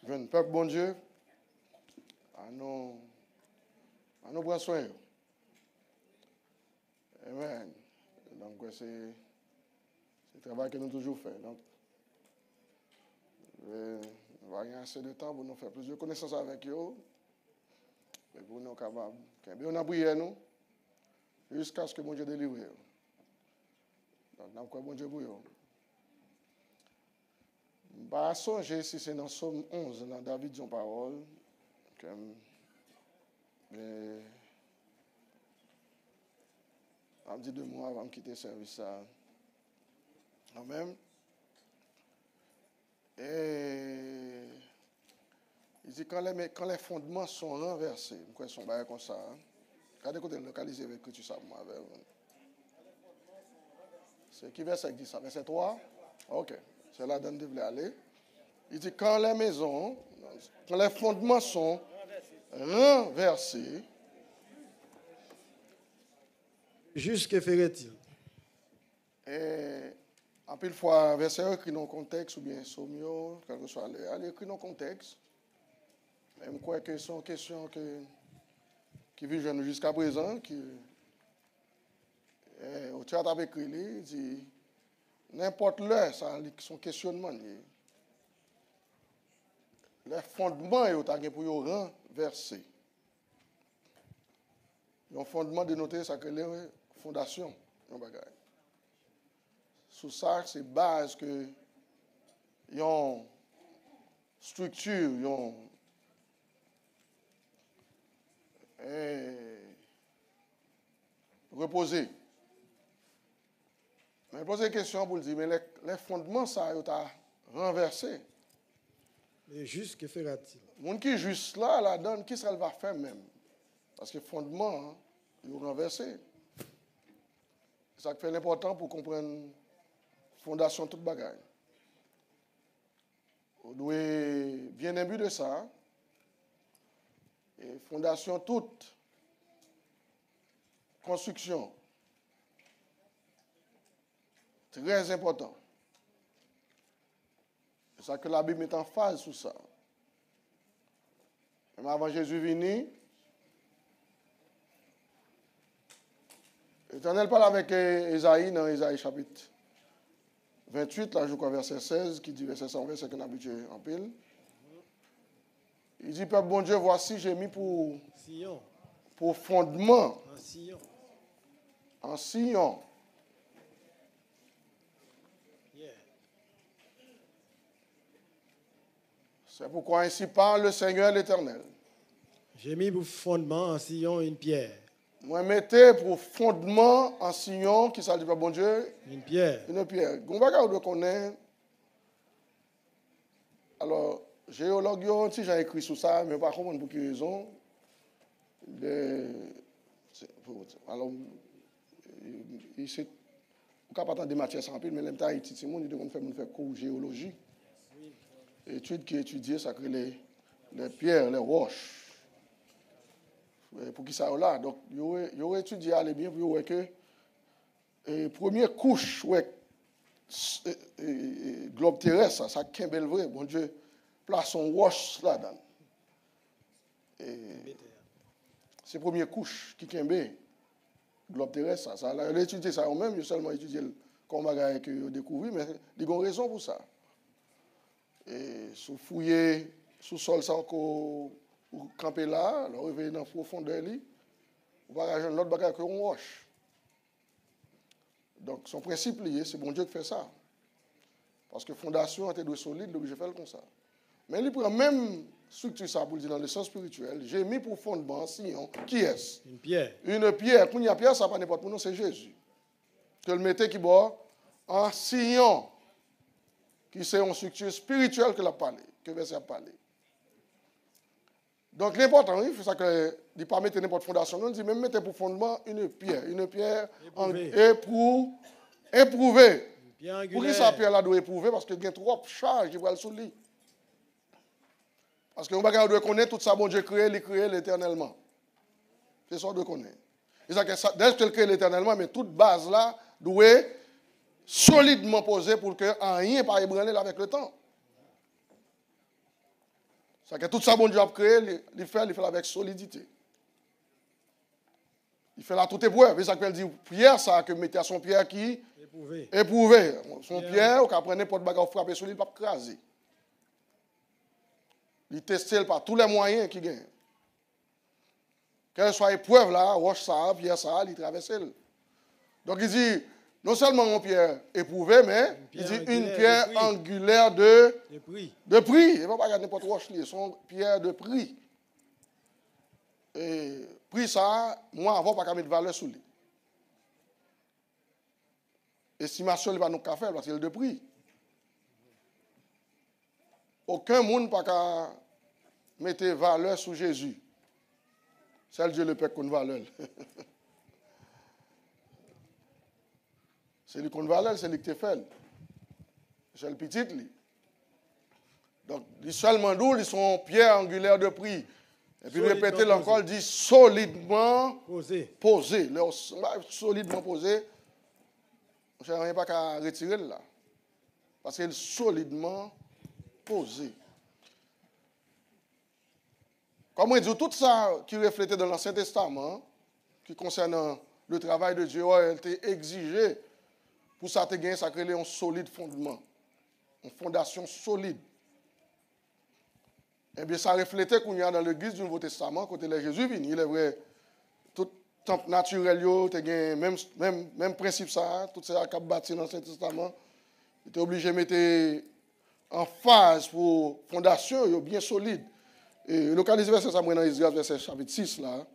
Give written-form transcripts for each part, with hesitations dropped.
Jeune peuple, bon Dieu, à nous prendre soin. Amen. Donc, c'est le travail que nous avons toujours fait. Donc, nous avons assez de temps pour nous faire plus de connaissances avec eux. Et pour nous capables. On a prié nous jusqu'à ce que mon Dieu délivre. Donc, nous avons bon Dieu pour eux. Je ne vais pas songer si c'est dans Somme 11, dans David, son parole. Mais on me dit 2 mois avant de quitter le service. Quand même. Et il dit quand les fondements sont renversés, pourquoi ils sont barrés comme ça? Regardez côté localisé avec l'écriture ça moi. C'est qui verset dit ça? Verset 3? Ok. C'est là où vous aller. Il dit quand les fondements sont renversés. Juste que ferait-il? Et en pile fois, verset écrit dans le contexte, ou bien somio, quel que soit elle écrit dans le contexte. Même quoi que ce sont questions qui vivent jusqu'à présent, au théâtre avec écrit, il dit n'importe l'heure, ça son questionnement. Les fondements, ils ont pour renverser. Un fondement dénoté, ça que les fondations. Sous ça, c'est base que y a une structure, y a reposer. Mais poser une question pour dire, mais les fondements, ça, ils ont renversé. Mais juste que fera-t-il? Mon qui est juste là, la donne, qui ça va faire même? Parce que fondement, ils ont renversé. C'est ça qui fait l'important pour comprendre fondation toute bagaille. On doit bien imbu de ça. Et fondation toute construction. Très important. C'est ça que la Bible met en phase sur ça. Même avant Jésus venu, l'Éternel parle avec Esaïe dans Esaïe chapitre 28, là je crois verset 16, qui dit verset 120, c'est qu'on a habitué en pile. Il dit, Peuple bon Dieu, voici, j'ai mis pour fondement. En Sion. C'est pourquoi ainsi parle le Seigneur l'Éternel. J'ai mis pour fondement en Sion une pierre. Moi, mettez pour fondement en Sion, qui ça dit pas bon Dieu? Une pierre. Une pierre. Gombaga, on connaît. Alors, géologue, si j'ai écrit sur ça, mais pas comprendre pour quelle raison. Alors, il s'est. On ne peut pas attendre des matières sans pile, mais l'aime Haïti, c'est mon idée qu'on fait cours géologie. Études qui étudient, ça crée les pierres, les roches. Pour qui ça là? Donc, il y aurait étudié aller bien pour voir que première couche, globe terrestre, ça Kimbel vrai, bon Dieu, place son roche là-dedans. C'est première couche qui Kimbel, globe terrestre, ça. Là, il a étudié ça même, il a seulement étudié comme bagaille que il a découvert, mais il y a une raison pour ça. Et sous fouiller, sous sol, ça encore. Ou camper là, revenir dans la profondeur, on va rajouter l'autre bagage que on roche. Donc, son principe lié, c'est bon Dieu qui fait ça. Parce que fondation était de solide, donc je fais comme ça. Mais il prend même structure ça pour dire dans le sens spirituel. J'ai mis pour fondement Sion. Qui est-ce? Une pierre. Une pierre. Quand il y a pierre, ça pas n'importe où, c'est Jésus. Que le mettez qui boit en Sion. Qui c'est une structure spirituelle que l'a parlé, que verset a parlé. Donc l'important, il faut ça que ne pas mettre n'importe fondation. On dit même mettre pour fondement une pierre éprouvée. Pour qui ça pierre là doit éprouver parce qu'il y a trop de charge qui va le soulever. Parce que on doit connaître tout ça bon Dieu créé l'éternellement. C'est ça qu'on doit connaître. Et ça que dès qu'il crée l'éternellement, mais toute base là doit solidement posée pour que rien pas ébranler avec le temps. Ça que tout ça, bon Dieu a créé, il fait avec solidité. Il fait là toute épreuve. Et ça qu'elle dit, pierre, ça, que mettez à son pierre qui? Éprouvé. Son pierre, ou qu'après prendre n'importe quoi, frapper sur lui, il ne peut pas craser. Il teste par tous les moyens qu'il gagne. Quelle soit épreuve là, roche ça, pierre ça, il traverse. Donc il dit, non seulement une pierre éprouvée, mais il dit une pierre angulaire de prix. Il ne va pas regarder n'importe roche, c'est une pierre de prix. Et prix ça, moi avant, pas mettre de valeur sur lui. Estimation, il va nous faire parce qu'il est de prix. Aucun monde n'a pas mettre valeur sur Jésus. C'est Dieu le Père qu'on valeur. C'est lui qu'on valeur, c'est lui qui te fait. C'est le petit. Donc, il seulement d'où ils sont pierre angulaire de prix. Et puis répéter encore, il dit solidement posé. Solidement posé. Je n'ai pas qu'à retirer là. Parce qu'il est solidement posé. Comme on dit, tout ça qui reflétait dans l'Ancien Testament, qui concerne le travail de Dieu, a été exigé pour ça te gagner, ça crée un solide fondement, une fondation solide. Eh bien, ça reflétait qu'on y a dans l'Église du Nouveau Testament, quand Jésus venu. Il est vrai, tout temple naturel, même principe ça, tout ça qui a bâti dans l'Ancien Testament, il était obligé de mettre en phase pour fondation bien solide. Et localiser verset ça dans Isaïe verset chapitre 6 là.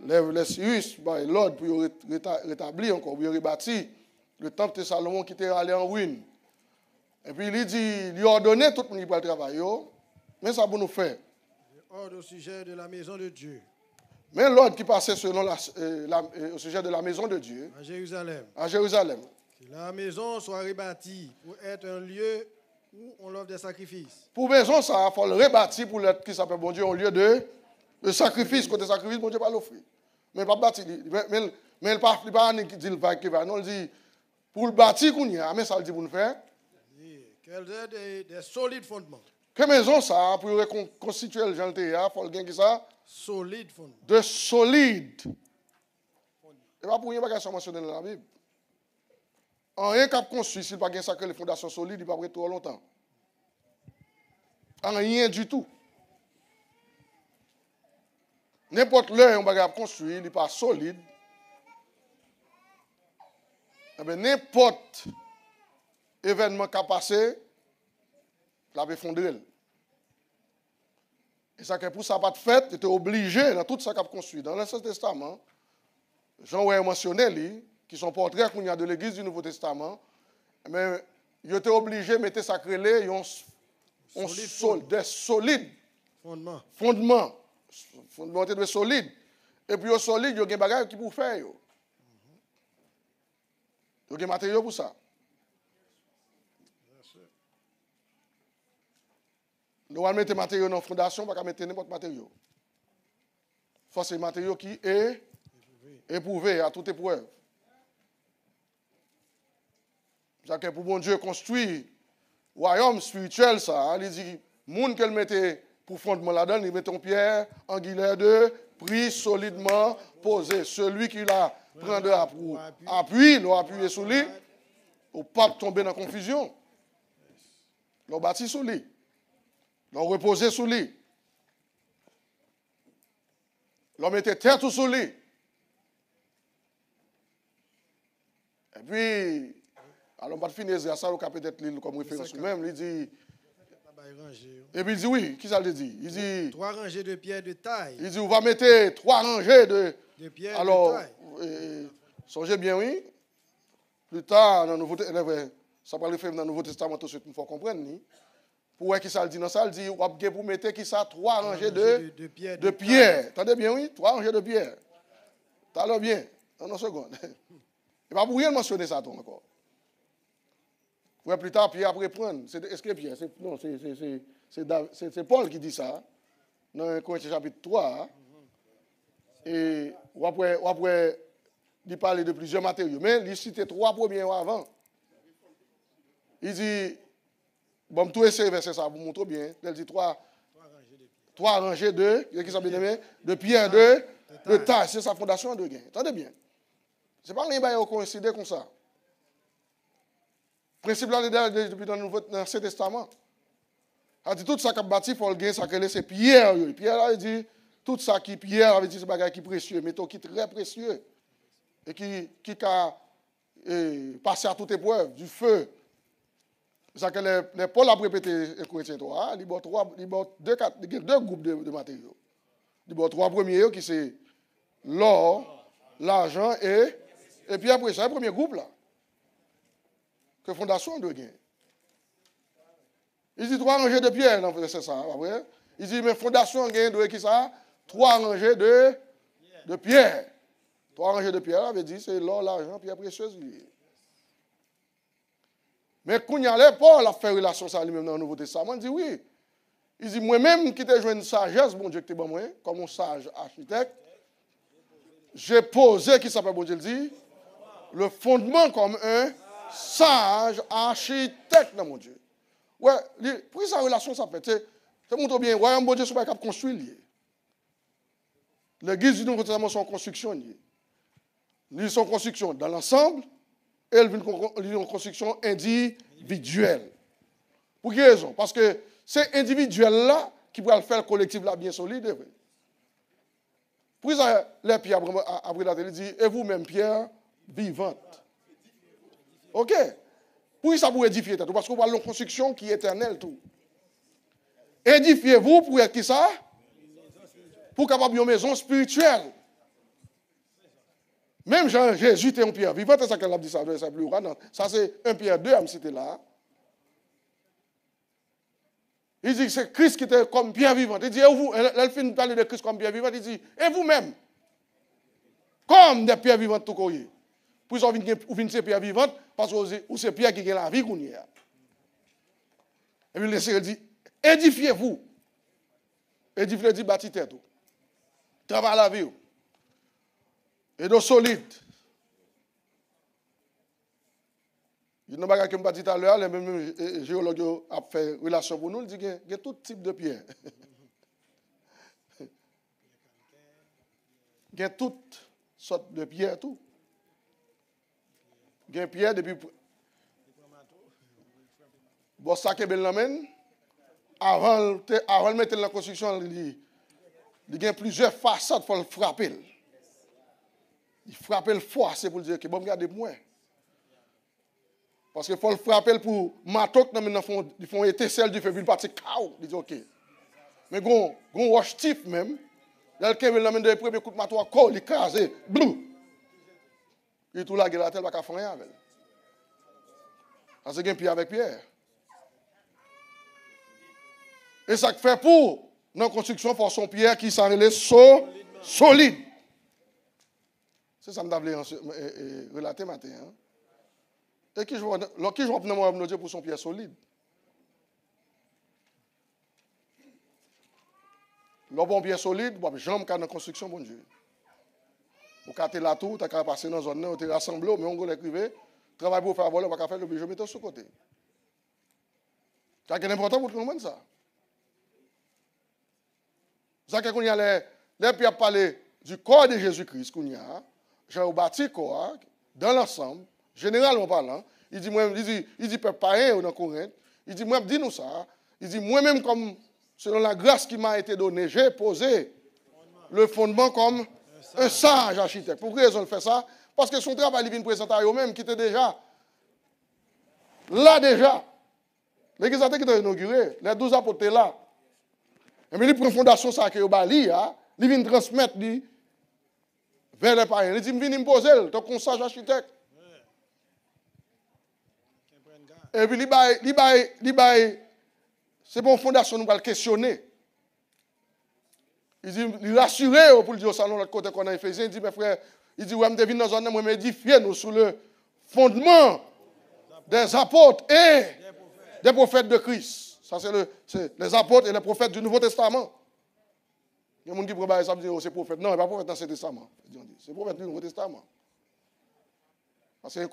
Lève les Cyrus, l'ordre pour rétablir encore, pour rebâtir le temple de Salomon qui était allé en ruine. Et puis il dit, il a ordonné tout le monde pour le travail, mais ça pour nous faire. Ordre au sujet de la maison de Dieu. Mais l'ordre qui passait selon au sujet de la maison de Dieu. À Jérusalem. À Jérusalem. Que la maison soit rebâtie pour être un lieu où on offre des sacrifices. Pour maison, ça, il faut le rebâtir pour l'être qui s'appelle bon Dieu, un lieu de sacrifice. Côté sacrifice, bon Dieu pas l'offrir. Mais il pas bâtir. Mais il pas dit le va qui va. Non, il dit, pour le bâtir qu'on y a, mais ça le dit pour nous faire. Qu'elles aient des solides fondements. Que maison ça, pour reconstituer le genre de il faut le gagner ça. Solide fondement. De solide. Et pas pour rien, pas mentionné dans la Bible. En rien qu'à construire, s'il n'y a pas sacré les fondations solides, il ne va pas trop longtemps. En rien du tout. N'importe l'heure, on va construire, il n'est pas solide. N'importe événement qui a passé, il a effondré. Et ça que pour ça pas de fait, tu es obligé dans tout ça qu'il a construit. Dans l'Ancien Testament, Jean a mentionné, qui sont portraits qu'on y a de l'Église du Nouveau Testament, mais il était obligé de mettre ça créé des solides fondements. Fondement de solide. Et puis au solide, il y a des bagages qui pour faire. Il y a des matériaux pour ça. Nous allons mettre des matériaux dans la fondation, pas mettre n'importe matériau. Il faut ces matériaux qui est éprouvé à toute épreuve. C'est-à-dire que pour bon Dieu construire le royaume spirituel, ça, il dit, les gens qu'elle mettait pour fondement là-dedans, ils mettent en pierre angulaire de prix solidement posé. Celui qui la prendra pour appui, l'ont appuyé sur lui, au pas tomber dans la confusion. L'ont bâti sur lui. L'ont reposé sur lui. L'ont mettait terre tout sur lui. Et puis, alors, on va finir ça, on peut peut-être lire comme référence même. Il dit. Et puis il dit oui, qui ça le dit? Il dit. 3 rangées de pierres de taille. Il dit on va mettre 3 rangées de pierres alors, de taille. Songez bien, oui. Plus tard, dans le Nouveau Testament, ça parle de dans le Nouveau Testament, tout ce qu'il faut comprendre. Pour voir qui ça le dit, non, ça le dit, on va pour mettre qui ça 3 rangées de pierres. Attendez bien, oui, 3 rangées de pierres. T'as bien, en une seconde. Il va pour rien mentionner ça encore. Ouais, plus tard, Pierre après prendre. Est-ce que Pierre? Non, c'est Paul qui dit ça. Dans Corinthiens chapitre 3. Et après, il parle de plusieurs matériaux. Mais il cite 3 premiers avant. Il dit, bon, tout essayer verset ça, vous montre bien. Il dit 3 3 rangées de pierre de taille. C'est sa fondation en 2 gains. Attendez bien. Ce n'est pas rien qui coïncide comme ça. Le principe là, depuis dans l'Ancien Testament. Il dit tout ça qui a bâti, il faut le gagner, ça c'est pierre. Pierre là, il dit tout ça qui pierre, avait dit c'est bagage qui précieux, métaux qui très précieux. Et qui a passé à toute épreuve, du feu. C'est ça que les Paul a répété en Corinthiens 3, il y a 2 groupes de matériaux. Il y a 3 premiers qui c'est l'or, l'argent et puis après ça, le premier groupe là. Que fondation de gain. Il dit 3 rangées de pierre, non, c'est ça, après. Il dit, mais fondation gain de qui ça? 3 rangées de pierre. 3 rangées de pierre, ça veut dire c'est l'or, l'argent, pierre précieuse. Mais quand il y a Paul a fait relation ça lui-même dans le Nouveau Testament, il dit oui. Il dit, moi-même qui t'ai joué une sagesse, bon Dieu, que t'es bon moi, comme un sage architecte, j'ai posé, qui s'appelle, bon Dieu le dit, le fondement comme un sage architecte, non, mon Dieu. Ouais, pour sa relation, ça fait, ça montre bien, ouais, bon Dieu, c'est pas capable de construire. L'église du Nouveau Testament, son construction. Ils sont construction dans l'ensemble, et elle vient une construction individuelle. Pour quelle raison? Parce que c'est individuel-là qui pourra faire le collectif là bien solide. Puis les pierres, après la télé, dit, et vous-même, pierre vivante. OK? Puis ça pour édifier, parce qu'on parle d'une construction qui est éternelle, tout. Édifiez-vous pour être qui ça? Pour capable une maison spirituelle. Même Jean, Jésus était en pierre vivante, c'est ça qu'elle a dit ça, ça plus non. Ça c'est 1 Pierre 2, à cité là. Il dit que c'est Christ qui était comme pierre vivante. Il dit, et vous, elle finit de parler de Christ comme pierre vivante, il dit, et vous-même, comme des pierres vivantes tout courrier. Puis vous venez ces pierres vivantes, parce que vous c'est pierre qui gagne la vie qu'on y a. Et puis le Seigneur dit, édifiez-vous. Édifiez, dit, bâtissez tout. Travaillez la vie. Et d'eau solide. Il y a un bagage que je me dit tout à l'heure, les mêmes géologues ont fait relation pour nous, il dit qu'il y a tout type de pierre. Il y a toutes sortes de pierres, tout. Il y a pierre depuis. Bon, ça qui est bel avant de mettre la construction, il y a plusieurs façades, il faut le frapper. Il frappe le foie, c'est pour dire que bon, regardez moi. Parce qu'il faut le frapper pour matok, ils font étincelle du feu, une partie chaos. Il dit OK. Mais gon wash type même, là le Kevin l'amène de premier coup de marteau, il écrase, blou. Et tout là, il a tel pas faire rien avec. Parce que c'est pierre avec pierre. Et ça fait pour dans la construction, il faut son pierre qui s'en relève solide. C'est ça que je voulais relater matin. Hein? Et qui je vois dans Dieu pour son pierre solide. Le bon pierre solide, j'aime dans la construction, bon Dieu. Vous avez la tour, vous avez passé dans la zone, vous avez rassemblé, mais on va l'écrire, travail pour faire voler, on va faire le je mets sur le côté. C'est important pour tout le monde ça. C'est ça qu'on y a les pierres parler du corps de Jésus-Christ qu'on y a. J'ai bâti quoi dans l'ensemble, généralement parlant, il dit peuple païen dans Corinthe, il dit moi dis nous ça, il dit moi-même comme selon la grâce qui m'a été donnée, j'ai posé le fondement comme un sage architecte. Pour quelle raison il fait ça? Parce que son travail il vient présenter à eux-mêmes qui était déjà là déjà. L'église qui était inaugurée, les 12 apôtres étaient là. Et mais il prend fondation ça que Bali il vient transmettre vers les païens. Il dit, viens me poser, tu es un sage architecte. Et puis, c'est pour une fondation, nous allons le questionner. Il dit, il rassure pour le dire au salon, l'autre côté qu'on a fait. Il dit, mes frères, il dit, ouais, je viens dans une zone, moi, m'édifier nous sous le fondement des apôtres et des prophètes de Christ. Ça, c'est les apôtres et les prophètes du Nouveau Testament. Il y a des gens qui prennent ça et disent, c'est prophète. Non, il n'est pas prophète dans ce testament. C'est prophète du Nouveau Testament. Parce que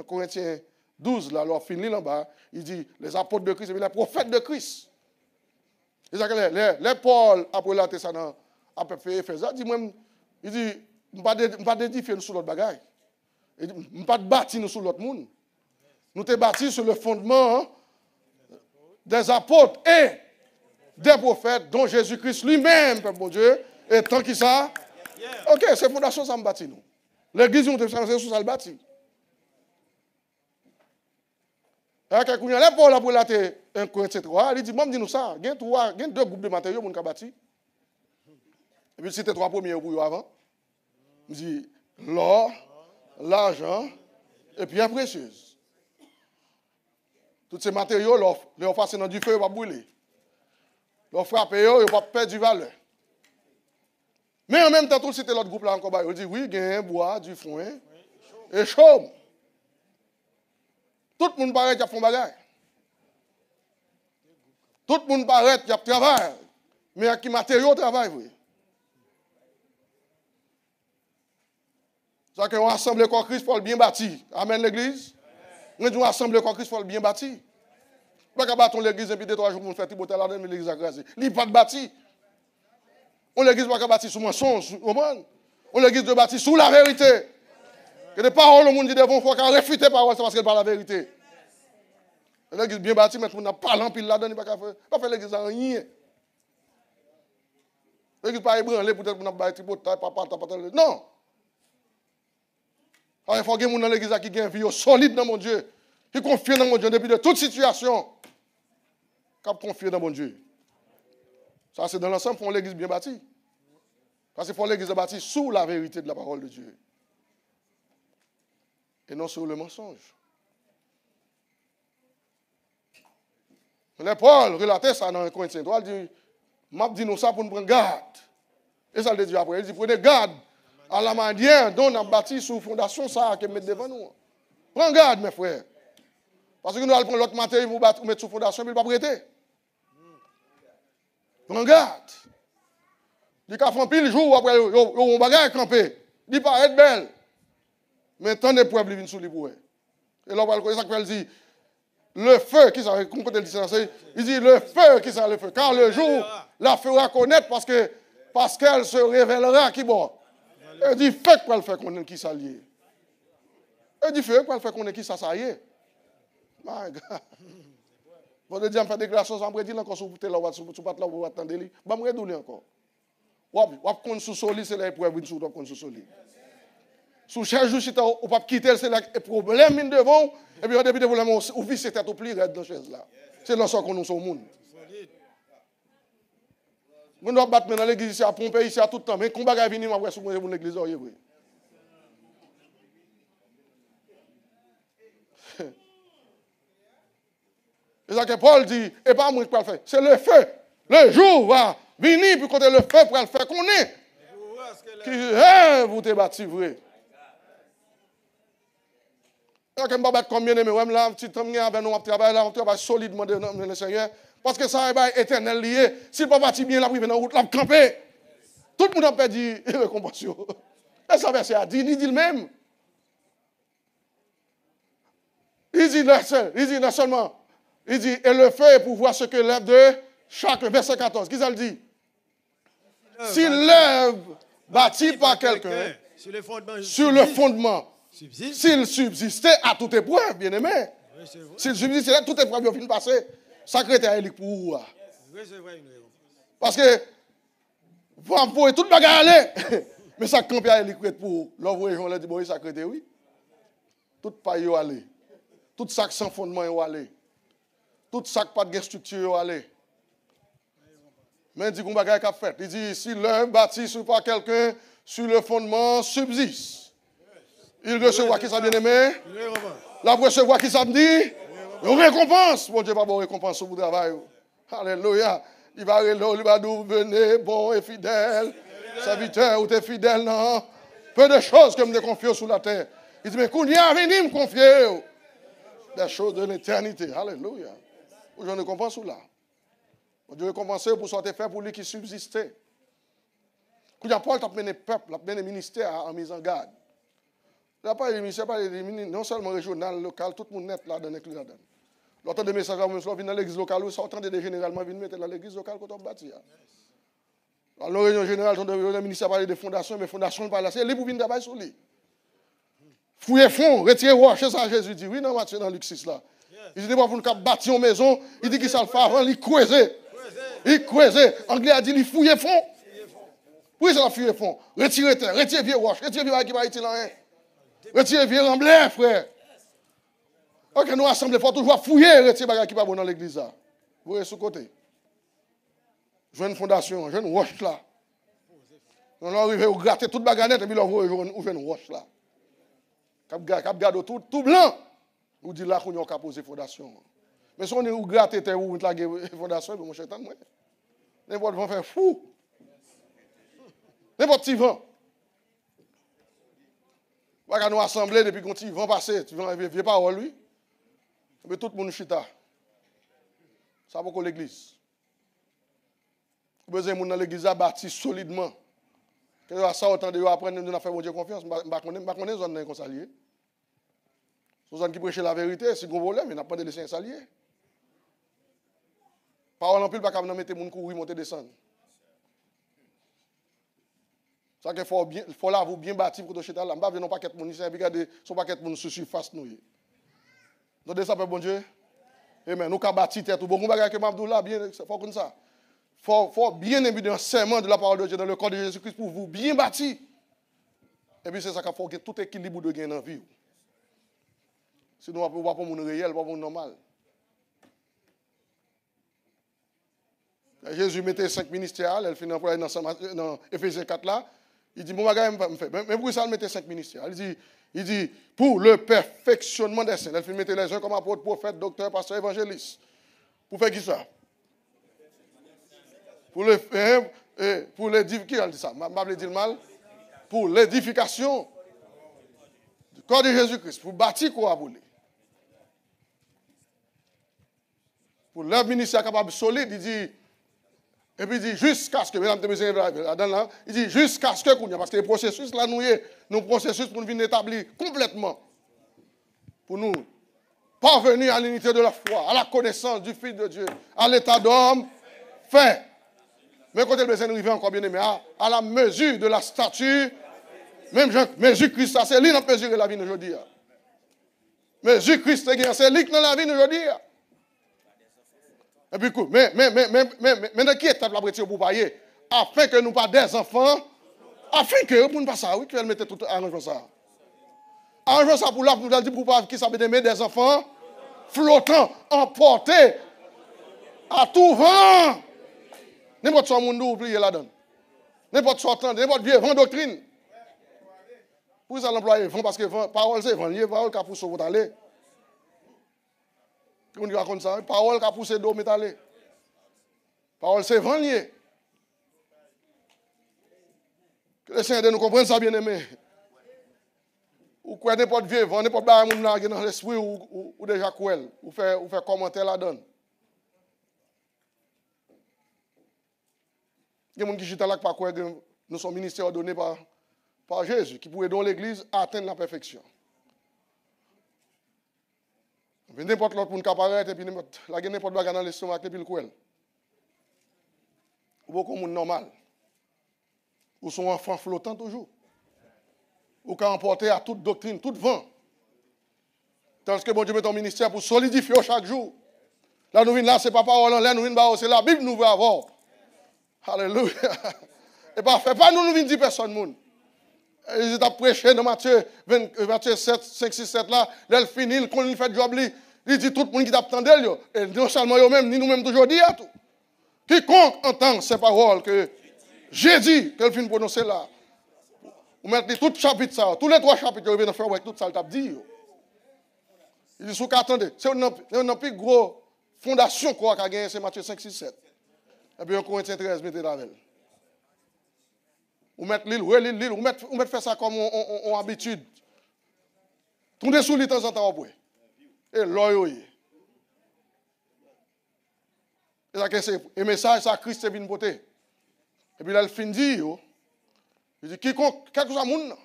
Corinthiens 12, là, alors fini là-bas, il dit, les apôtres de Christ et les prophètes de Christ. Les Paul, après la ça dans à peu près Éphèse, il dit, je ne pas d'édifier nous sur l'autre bagaille. Il dit, je ne pas bâtir nous sur l'autre monde. Nous sommes bâtis sur le fondement des apôtres et des prophètes dont Jésus-Christ lui-même, peuple bon Dieu, et tant qu'il ça. Ok, c'est fondation ça me bâtit nous. L'église nous sommes sur ça le bâti. Et quand il y a Paul pour la un Corinthiens 3, il dit, moi, dis-nous ça, il y a deux groupes de matériaux qui ont bâti. Et puis, c'était trois premiers pour eux avant. Il dit, l'or, l'argent et pierres précieuses. Tous ces matériaux, leur passer dans du feu, ils vont brûler. Leur frapper, ils vont pas perdre du valeur. Mais en même temps, tout c'était l'autre groupe là encore. Il dit, oui, il y a un bois, du foin et chaume. Tout le monde paraît qu'il y a fait bagage. Tout le monde paraît qu'il y a travail. Mais il y a qui matériaux travail, oui. C'est qu'on assemble comme Christ pour le bien bâti. Amen l'église. On dit assemble comme Christ pour le bien bâti. Pas qu'à bâtir l'église et puis 2-3 jours pour faire tout là mais l'église a grâce. Il n'est pas de bâti. On l'église pas qu'à bâtir sous mensonge, on l'église de bâtir sous la vérité. Que des paroles au monde dit devant faut qu'on réfute les paroles c'est parce qu'elle parle la vérité. L'église bien bâtie mais on n'a pas l'empile là-dedans pas faire l'église en rien. L'église pas ébranlée peut-être pour n'a pas être papa. Non. Il faut que les gens dans l'église qui ont une vie solide dans mon Dieu, qui confient dans mon Dieu depuis de toute situation, qui confient dans mon Dieu. Ça, c'est dans l'ensemble, il faut l'église bien bâtie. Parce qu'il faut l'église bâtie sous la vérité de la parole de Dieu. Et non sur le mensonge. Les Paul relatait ça dans 1 Corinthiens 3, il dit, m'a dit nous ça pour nous prendre garde. Et ça le dit après, il dit, prenez garde à la manière dont on a bâti sous fondation ça qui met devant nous. Prends garde, mes frères. Parce que nous allons prendre l'autre matériel pour mettre sous fondation, mais il ne va pas prêter. Prends garde. Il y a fait un pile jour après, on va camper. Il dit pas être belle. Mais tant de preuves viennent sous les pour. Et là, on va ça dit, le feu, qui ça, il dit le feu, qui ça le feu. Car le jour, la fera connaître parce qu'elle se révélera qui bon. Il dit feu quoi le fait qu'on est qui ça lié. Il dit feu quoi le fait qu'on est qui ça ça y est. My God. Vous devez dire, je fais des déclarations sans prédire encore sur là, sur pas là, vous attendez lui. Je vais me redonner encore. Wap kon sous soli, c'est là épreuve sous kon sous soli. Sous chaque jour, si tu pas quitter, c'est là problème mine devant, et puis au début de problème, ou vit c'est tout plus raide dans chaise là. C'est là ça qu'on nous sommes monde. On doit battre dans l'église ici à pomper ici à tout le temps, mais combat va venir après sur l'église oui. C'est ça que Paul dit, et pas moi qui peux le faire, c'est le feu. Le jour va venir pour côté le feu pour le faire qu'on est. Qui vous te bâti vrai. Je ne sais pas combien de mais là, petit temps avec nous, on travaille solidement dans le Seigneur. Parce que ça est éternel lié. Si le papa bâti bien la privé dans la route, la camper. Tout le monde a perdu récompense. Et ça verset a dit, il dit le même. Il dit non seulement, il dit, et le feu est pour voir ce que l'œuvre de chaque, verset 14. Qui ça le dit? Si l'œuvre bâtie par quelqu'un, sur le fondement, s'il subsistait à toute épreuve, bien aimé, s'il subsistait à toute épreuve, il va passer, secrétaire élique pour vous. Parce que, vous pouvez tout bagarre aller, mais ça campe à élique pour l'envoyer, on l'a dit, bon, secrétaire, oui. Tout paille y aller. Tout sac sans fondement y aller. Tout sac pas de structure y aller. Mais il dit qu'on bagaille qu'a fait. Il dit, si l'un bâti sur par quelqu'un, sur le fondement, subsiste. Il recevra qui ça bien aimé. La recevoir qui ça me dit. Une récompense. Bon Dieu va avoir récompense sur votre travail. Alléluia. Il va nous venez bon et fidèle. Serviteur ou t'es fidèle, non. Peu de choses que me confier sur la terre. Il dit, mais qu'on y a venu me confier. Des choses de l'éternité. Alléluia. Je ne comprends pas là. Dieu récompenser pour sortir faire pour lui qui subsistait. Quand Paul a mené le peuple, a mené le ministère en mise en garde. Il n'a pas les ministères, non seulement régional, local, tout le monde net là-dedans. L'autre de message, même si on vient dans l'église locale, ça entend généralement venir mettre dans l'église locale quand on bâtit. Dans la réunion générale, le ministère parle de fondation, mais fondation pas là, c'est libre pour venir travailler sur lui. Fouiller fond, retirer roche, c'est ça Jésus dit. Oui, dans Matthieu, dans Luc 6 là. Il dit pas pour nous bâtir une maison, il dit qu'il ça le fait avant, il creuser. Il creuser. Anglais a dit il fouiller fond. Oui, ça va fouiller fond. Retirer terre, retirer vieux roche, retirer vieux qui va être là rien. Retirer vieux remblai, frère. Ok, nous assemblés, il faut toujours fouiller, retirer bagage qui pas bon dans l'église là. Vous voyez ce côté. Je une fondation, je une roche là. On arrive à gratter toute baganette et puis on ouvre une roche là. Cap garde tout blanc. Ou dit là qu'on a posé fondation. Mais si on est gratter terre ou la fondation, mon cher, n'importe quoi faire fou. N'importe qui vent. On va nous assembler depuis qu'on vent passer, tu vends vieux parole lui. Mais tout le monde chita. Ça va pour l'église. Besoin de dans l'église à bâtir solidement. Que ça autant de apprendre de faire mon Dieu confiance, pas connaître zone comme ça lié. Zone qui prêche la vérité, c'est un problème, mais n'a pas de laisser un salier. Parole en pile pas capable mettre mon courir monter descendre. Ça qu'il faut là vous bien bâtir pour toucher là, pas venir pas paquet monde ici, regarder son paquet monde sur surface nous. Donc ça peut bon Dieu. Amen. Nous ca bâtir tête tout bon bagage que m'Abdoula bien faut comme ça. Faut bien évidemment un serment de la parole de Dieu dans le corps de Jésus-Christ pour vous bien bâtir. Et puis c'est ça qu'il faut que tout équilibre de gain dans la vie. Sinon, on ne peut pas pour le monde réel, pas pour le normal. Jésus mettait 5 ministères, elle finit dans Éphésiens 4 là. Il dit, bon, bagage, me fait. Mais pour ça, il mettait 5 ministères. Il dit, pour le perfectionnement des saints. Elle finit mettre les uns comme apôtres, prophètes, docteurs, pasteurs, évangélistes. Pour faire qui ça? Pour l'édification du corps de Jésus-Christ, pour bâtir quoi pour lui. Pour leur ministère capable solide, il dit, et puis il dit jusqu'à ce que, il dit jusqu'à ce que, parce que le processus là, nous processus pour nous venir établir complètement, pour nous parvenir à l'unité de la foi, à la connaissance du Fils de Dieu, à l'état d'homme fait. Mais quand elle besoin d'arriver encore bien aimé, à la mesure de la stature, même mesure Christ, c'est lui qui a mesuré la vie aujourd'hui. Mesure Christ, c'est lui qui a la vie aujourd'hui. Et puis, mais dans qui étape la prétire pour payer? Afin que nous pas des enfants, afin que nous ne pas ça, oui, qu'elle mette tout arrangement ça. Arrangement ça pour là, pour nous dire pour pas qui ça des enfants flottants, emportés à tout vent. N'importe quoi, monde oublié là-dedans. N'importe quoi, n'importe vieux vent doctrine. Pour ça, l'employé vent, parce que parole, c'est vent, lié, parole qui a poussé votre aller. On dit raconte ça, parole qui a poussé d'eau métallée. Parole, c'est vent lié. Que le Seigneur nous comprenne ça, bien aimé. Ou quoi, n'importe vieux vent, n'importe quoi, dans l'esprit, ou déjà quoi, ou faire commentaire là-dedans. Il y a des gens qui chita là par quoi nous sommes ministères donnés par Jésus, qui pourraient dans l'église atteindre la perfection. N'importe l'autre monde qui apparaît, et puis n'importe quoi dans l'estomac, et puis le couel. Ou beaucoup de monde normal. Ou son enfant flottant toujours. Ou qui emporté à toute doctrine, tout vent. Tandis que bon Dieu met ton ministère pour solidifier chaque jour. Là, nous venons là, ce n'est pas parole en l'air, nous venons là, c'est la Bible nous veut avoir. Alléluia. Et parfait, pas nous venons dire personne, monde. Ils ont prêché dans Matthieu 7, 5, 6, 7 là, là, il finit, quand il fait le job, il dit tout le monde qui t'attend d'elle, et non seulement eux-mêmes, ni nous-mêmes aujourd'hui, tout. Quiconque entend ces paroles que j'ai dit, qu'elle finit prononcer là, vous mettez tout chapitre ça, tous les 3 chapitres, vous venez faire avec tout ça, il t'a dit. Il dit, attendez, c'est une plus grosse fondation qu'on a gagné, c'est Matthieu 5, 6, 7. Et puis, en Corinthiens 13, mettez la veille. Vous mettez l'île, vous mettez faire ça comme on habitude. Tournez sous l'île de temps en temps, et l'oeil. Et message, ça, Christ est venu porter. Et puis là, il finit, il dit, quiconque, quel que soit le monde,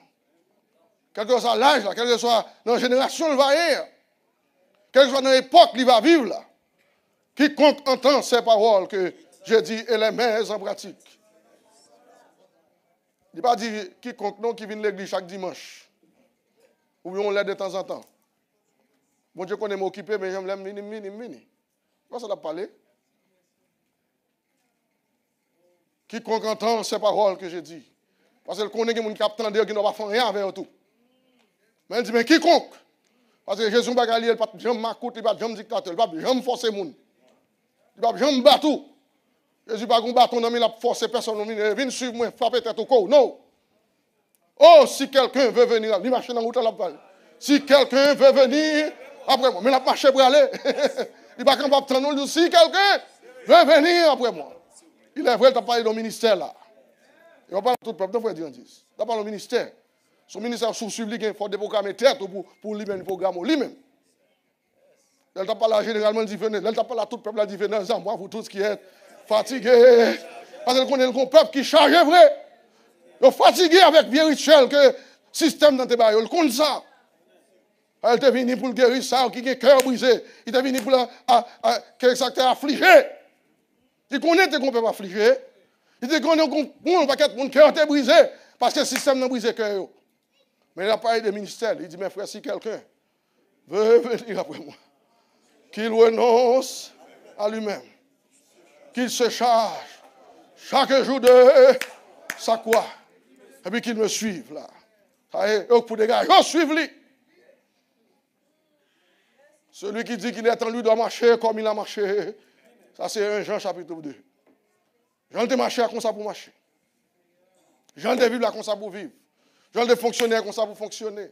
quel que soit l'âge, quel que soit la génération, il va y. quelle soit dans l'époque qu'il va vivre là, quiconque entend ces paroles que je dis et les met en pratique. Il ne pas dire quiconque non qui vient de l'église chaque dimanche. Ou bien on l'aide de temps en temps. Bon Dieu connaît m'occuper, mais j'aime mini. Comment ça l'a parlé? Quiconque entend ces paroles que je dis. Parce qu'il connaît que les gens qui attendent qui n'ont pas fait rien avec tout. Mais il dit, mais quiconque. Parce que Jésus n'a pas dit, il ne va pas jamais m'accoute, il ne va pas jamais dictateur, il ne va pas jamais forcer les gens. Il ne va pas jamais battre. Jésus n'a pas de bâton, il n'a pas forcé personne. Il vient suivre moi, frapper tête au corps. Non. Oh, si quelqu'un veut venir, il marche dans la route à la balle. Si quelqu'un veut venir après moi, mais il a marché pour aller. Il n'est pas capable de prendre. Si quelqu'un veut venir après moi. Il est vrai, il a parlé de ministère là. Il va parler de tout le peuple, il faut dire. Il a parlé de ministère. Son ministère sous-suivi, il faut déprogrammer tête pour lui-même, le programme lui-même. Il n'a pas généralement différent. Il n'a pas tout le peuple la différence. Moi, vous tous qui êtes fatigués. Parce qu'on est le peuple qui charge vrai. Ils sont fatigués avec vieux rituel que le système dans tes barrières. Ils comptent ça. Il est venu pour le guérir ça, qui a le cœur brisé. Il est venu pour que ça t'a affligé. Il connaît qu'on peut pas affliger. Il dit qu'on ne pas qu'être mon cœur est brisé parce que le système n'a brisé le cœur. Mais il a parlé des ministères. Il dit, mes frères, si quelqu'un veut venir après moi, qu'il renonce à lui-même, qu'il se charge chaque jour de sa croix, et puis qu'il me suive là. Ça y est, pour des gars, je suive lui. Celui qui dit qu'il est en lui doit marcher comme il a marché. Ça, c'est 1 Jean chapitre 2. Jean de marcher comme ça pour marcher. Jean de vivre là comme ça pour vivre. Jean de fonctionner comme ça pour fonctionner.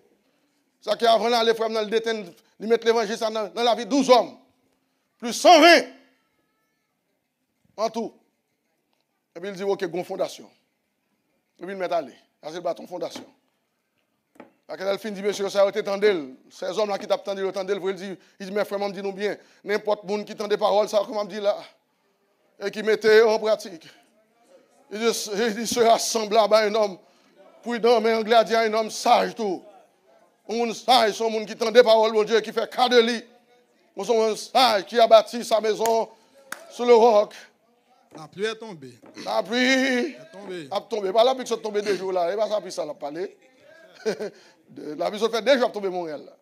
Ça qui avant les frères dans le détenu, ils mettent l'évangile dans la vie de 12 hommes. Plus 120. En tout. Et puis il dit, ok, une fondation. Et puis il met à aller. Ça, c'est le bâton fondation. Quand elle finit, dit, monsieur, ça a été tendel. Ces hommes-là qui t'attendent, ils tendel. Il dit, mes frères, dis-nous bien, n'importe qui qui tend des paroles, ça, comme on dit là, et qui mettait en pratique. Il sera semblable à un homme prudent, mais anglais a dit à un homme sage tout. Un monde sage, c'est un monde qui tend des paroles, mon Dieu, qui fait cas de lit. C'est un monde sage qui a bâti sa maison sur le roc. La pluie est tombée. La pluie a tombé. Pas la pluie qui sont tombés 2 jours là. Et pas ça, puis ça l'a parlé. La pluie fait 2 jours tomber Montréal là.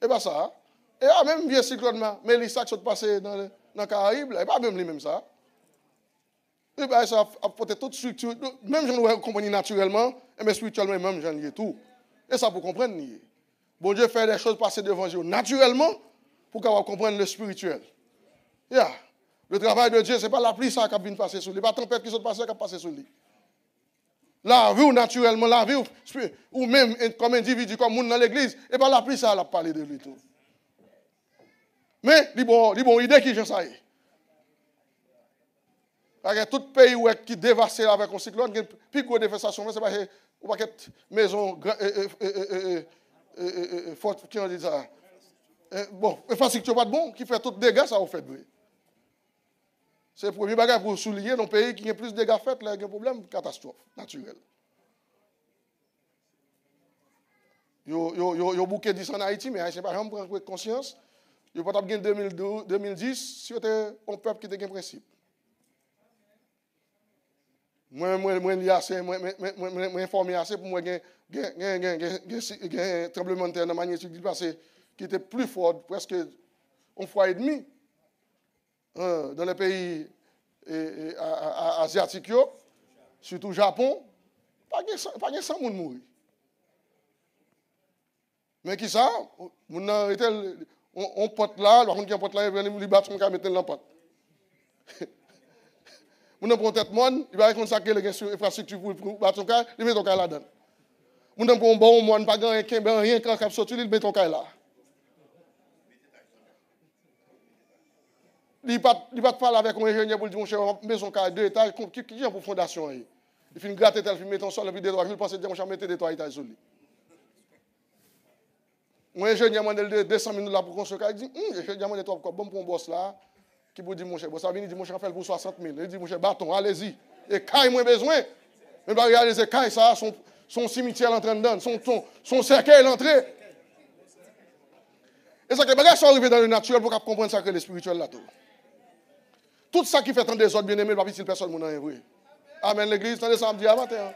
Et pas ça. Et là, même vieux cyclone, mais les sacs sont passés dans les Caraïbes, et pas même les mêmes ça. Et bien, ça a apporté toute structure. Même si on comprend naturellement, mais spirituellement, même j'en ai tout. Et ça pour comprendre. Bon Dieu fait des choses passer devant Dieu naturellement pour qu'on comprenne le spirituel. Yeah. Le travail de Dieu, ce n'est pas la pluie ça qui vient passer sur lui. Ce n'est pas la tempête qui sont passée qui passe sur lui. La vie naturellement, la vie ou même comme individu, comme monde dans l'église, et pas la pluie ça, elle a parlé de lui tout. Mais, il bon idée qui j'en sais. Parce que tout pays qui est dévasté avec un cyclone, il y a plus de dévastation, c'est parce que ou pas qu'être maison forte, qui on dit ça. Bon, infrastructure pas de bon, qui fait tout dégâts, ça au fait. C'est le premier bagage pour souligner dans un pays qui a plus de dégâts faits, là, il y a un problème, catastrophe naturelle. Il y a beaucoup de en Haïti, mais Haïti, par exemple, prendre conscience. Il n'y a pas de 2010 si c'était un peuple qui était un principe. Moi, informé assez pour moi, il y a un tremblement de terre dans la magnitude qui était plus fort, presque 1,5 fois dans les pays asiatiques, surtout Japon, pas de 100 personnes mourir. Mais qui ça? On porte là, par contre, qui porte là, il bat son cas, mettre dans la porte. On prend tête monde, il va consacrer les infrastructures pour battre son cas, il met ton cas là-dedans. On prend un bon monde, pas rien quand il sorti, il met ton cas là. Il ne va pas parler avec un ingénieur pour dire, mon cher, maison cas 2 étages, qui est pour fondation? Il fait une gratte, il met ton sol, et puis des toits, je pense que mon cher, mettez des toits étages sur lui. Mon ingénieur m'a dit 200 000 $ pour construire. Il dit, ingénieur m'a dit, bon pour un boss là, qui vous dit, mon cher, ça vient, il dit, mon cher, fait pour 60 000. Il dit, mon cher, bâton, allez-y. Et caille, moins besoin. Mais pas réaliser, caille, ça, son cimetière l'entrée dedans, son cercueil l'entrée. Et ça que les bagages sont arrivés dans le naturel pour comprendre ça que le spirituel là tout. Tout ça qui fait un désordre bien aimé, pas petite personne mon en vrai. Amen l'église, tendez ça me dit à matin.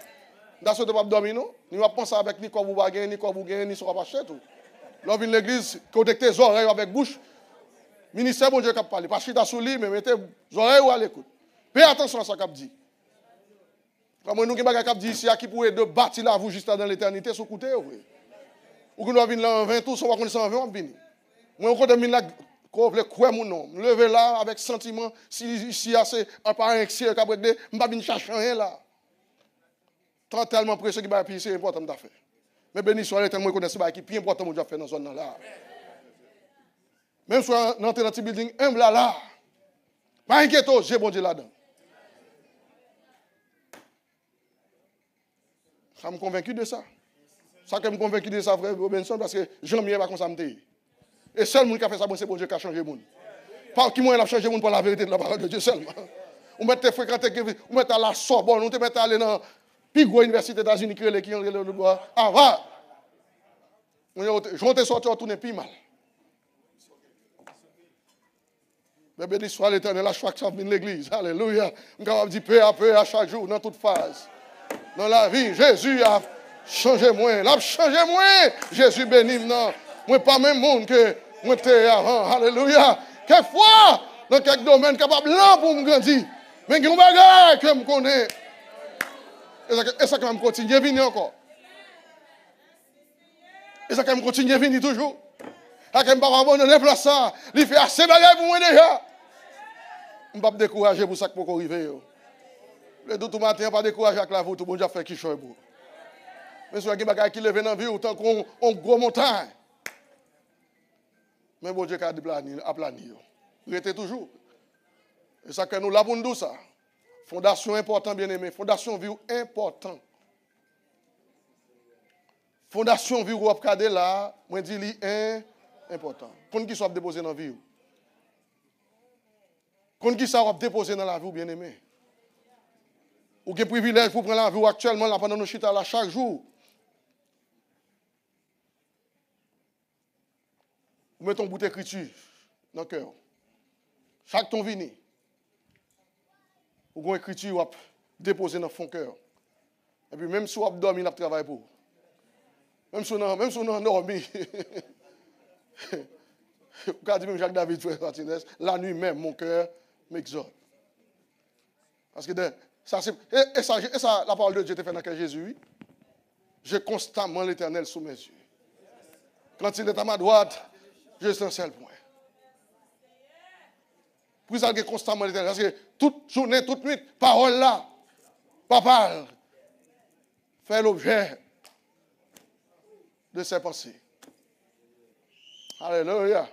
Dans ce pas dormir non, ni va penser avec ni quoi vous bagay, ni quoi vous gagnez, ni soit pas cher tout. Là vient l'église, connecter les oreilles avec bouche. Ministère bon Dieu qui parle, pas chita sous lit mais mettez les oreilles à l'écoute. Payez attention à ce qu'a dit. Comme nous qui bagay qu'a dit ici à qui pourrait de bâtir la vous juste dans l'éternité sous côté oui. Ou que nous venir là en 20 tout, on va connaître en 20 on venir. Moi, on venir là, qu'on veut quoi mon nom. Me lever là avec sentiment, si ici, c'est un parent extérieur qui a brûlé, je ne vais pas chercher rien là. Tant tellement précieux qui va payer, c'est important de faire. Mais béni soit l'éternel, moi, je connais ce qui est plus important que je fais dans cette zone là. Même si on entre dans un petit building humble là, pas inquiétez, j'ai bon Dieu là-dedans. Ça me convaincu de ça. Ça que me convaincu de ça, frère Robinson, parce que Jean-Miel va comme ça me dire. Et seul monde qui a fait ça, c'est bon Dieu qui a changé le monde. Pas qui moi a changé le monde pour la vérité de la parole de Dieu seulement. On met te fréquenter, on met à la Sorbonne, on te met à aller dans la plus grosse université des États-Unis qui est le bois. Ah, va! Je vais te sortir, tourner plus mal. Mais béni soit l'éternel, à chaque fois que l'église. Alléluia. On va dire peu à peu, à chaque jour, dans toute phase. Dans la vie, Jésus a changé moi. Il a changé moi. Jésus béni maintenant. Moi, pas même monde que moi j'étais avant. Alléluia. Quelquefois, dans quelques domaines, capable là pour me grandir. Mais il y a un bagage que je connais. Et ça, quand même continue à venir encore. Et ça, quand même continue à venir toujours. Et quand même pas abandonner place ça. Il fait assez de bagages pour moi déjà. Je ne vais pas me décourager pour ça que pour arriver. Le tout matin, pas décourager avec la voûte, tout le monde a fait qui choisit. Mais si il y a des bagages qui lèvent dans la vie, autant qu'on gros montagne. Mais bon Dieu a plani. Il était toujours. Et ça que nous l'avons dit ça. Fondation importante, bien aimé. Fondation vie important. Fondation vie ou regarder là, moi dis li important. Qu'on qui soit déposé dans la vie. Qu'on qui soit déposé dans la vie, bien aimé. Ou quel privilège pour prendre la vie actuellement là pendant nos chita là chaque jour. Vous mettez un bout d'écriture dans le cœur. Chaque ton vini. Ou une écriture ou déposer dans le cœur. Et puis même si vous dormi, vous travaillez pour. Même si vous avez dormi. Vous avez dit même Jacques David, frère Martinez, la nuit même, mon cœur m'exhorte. Parce que ça, la parole de Dieu te fait dans Jésus, oui. J'ai constamment l'Éternel sous mes yeux. Quand il est à ma droite, je suis un seul point. Pour ça, il constamment l'Éternel. Parce que toute journée, toute nuit, parole là, papa, fait l'objet de ses pensées. Alléluia.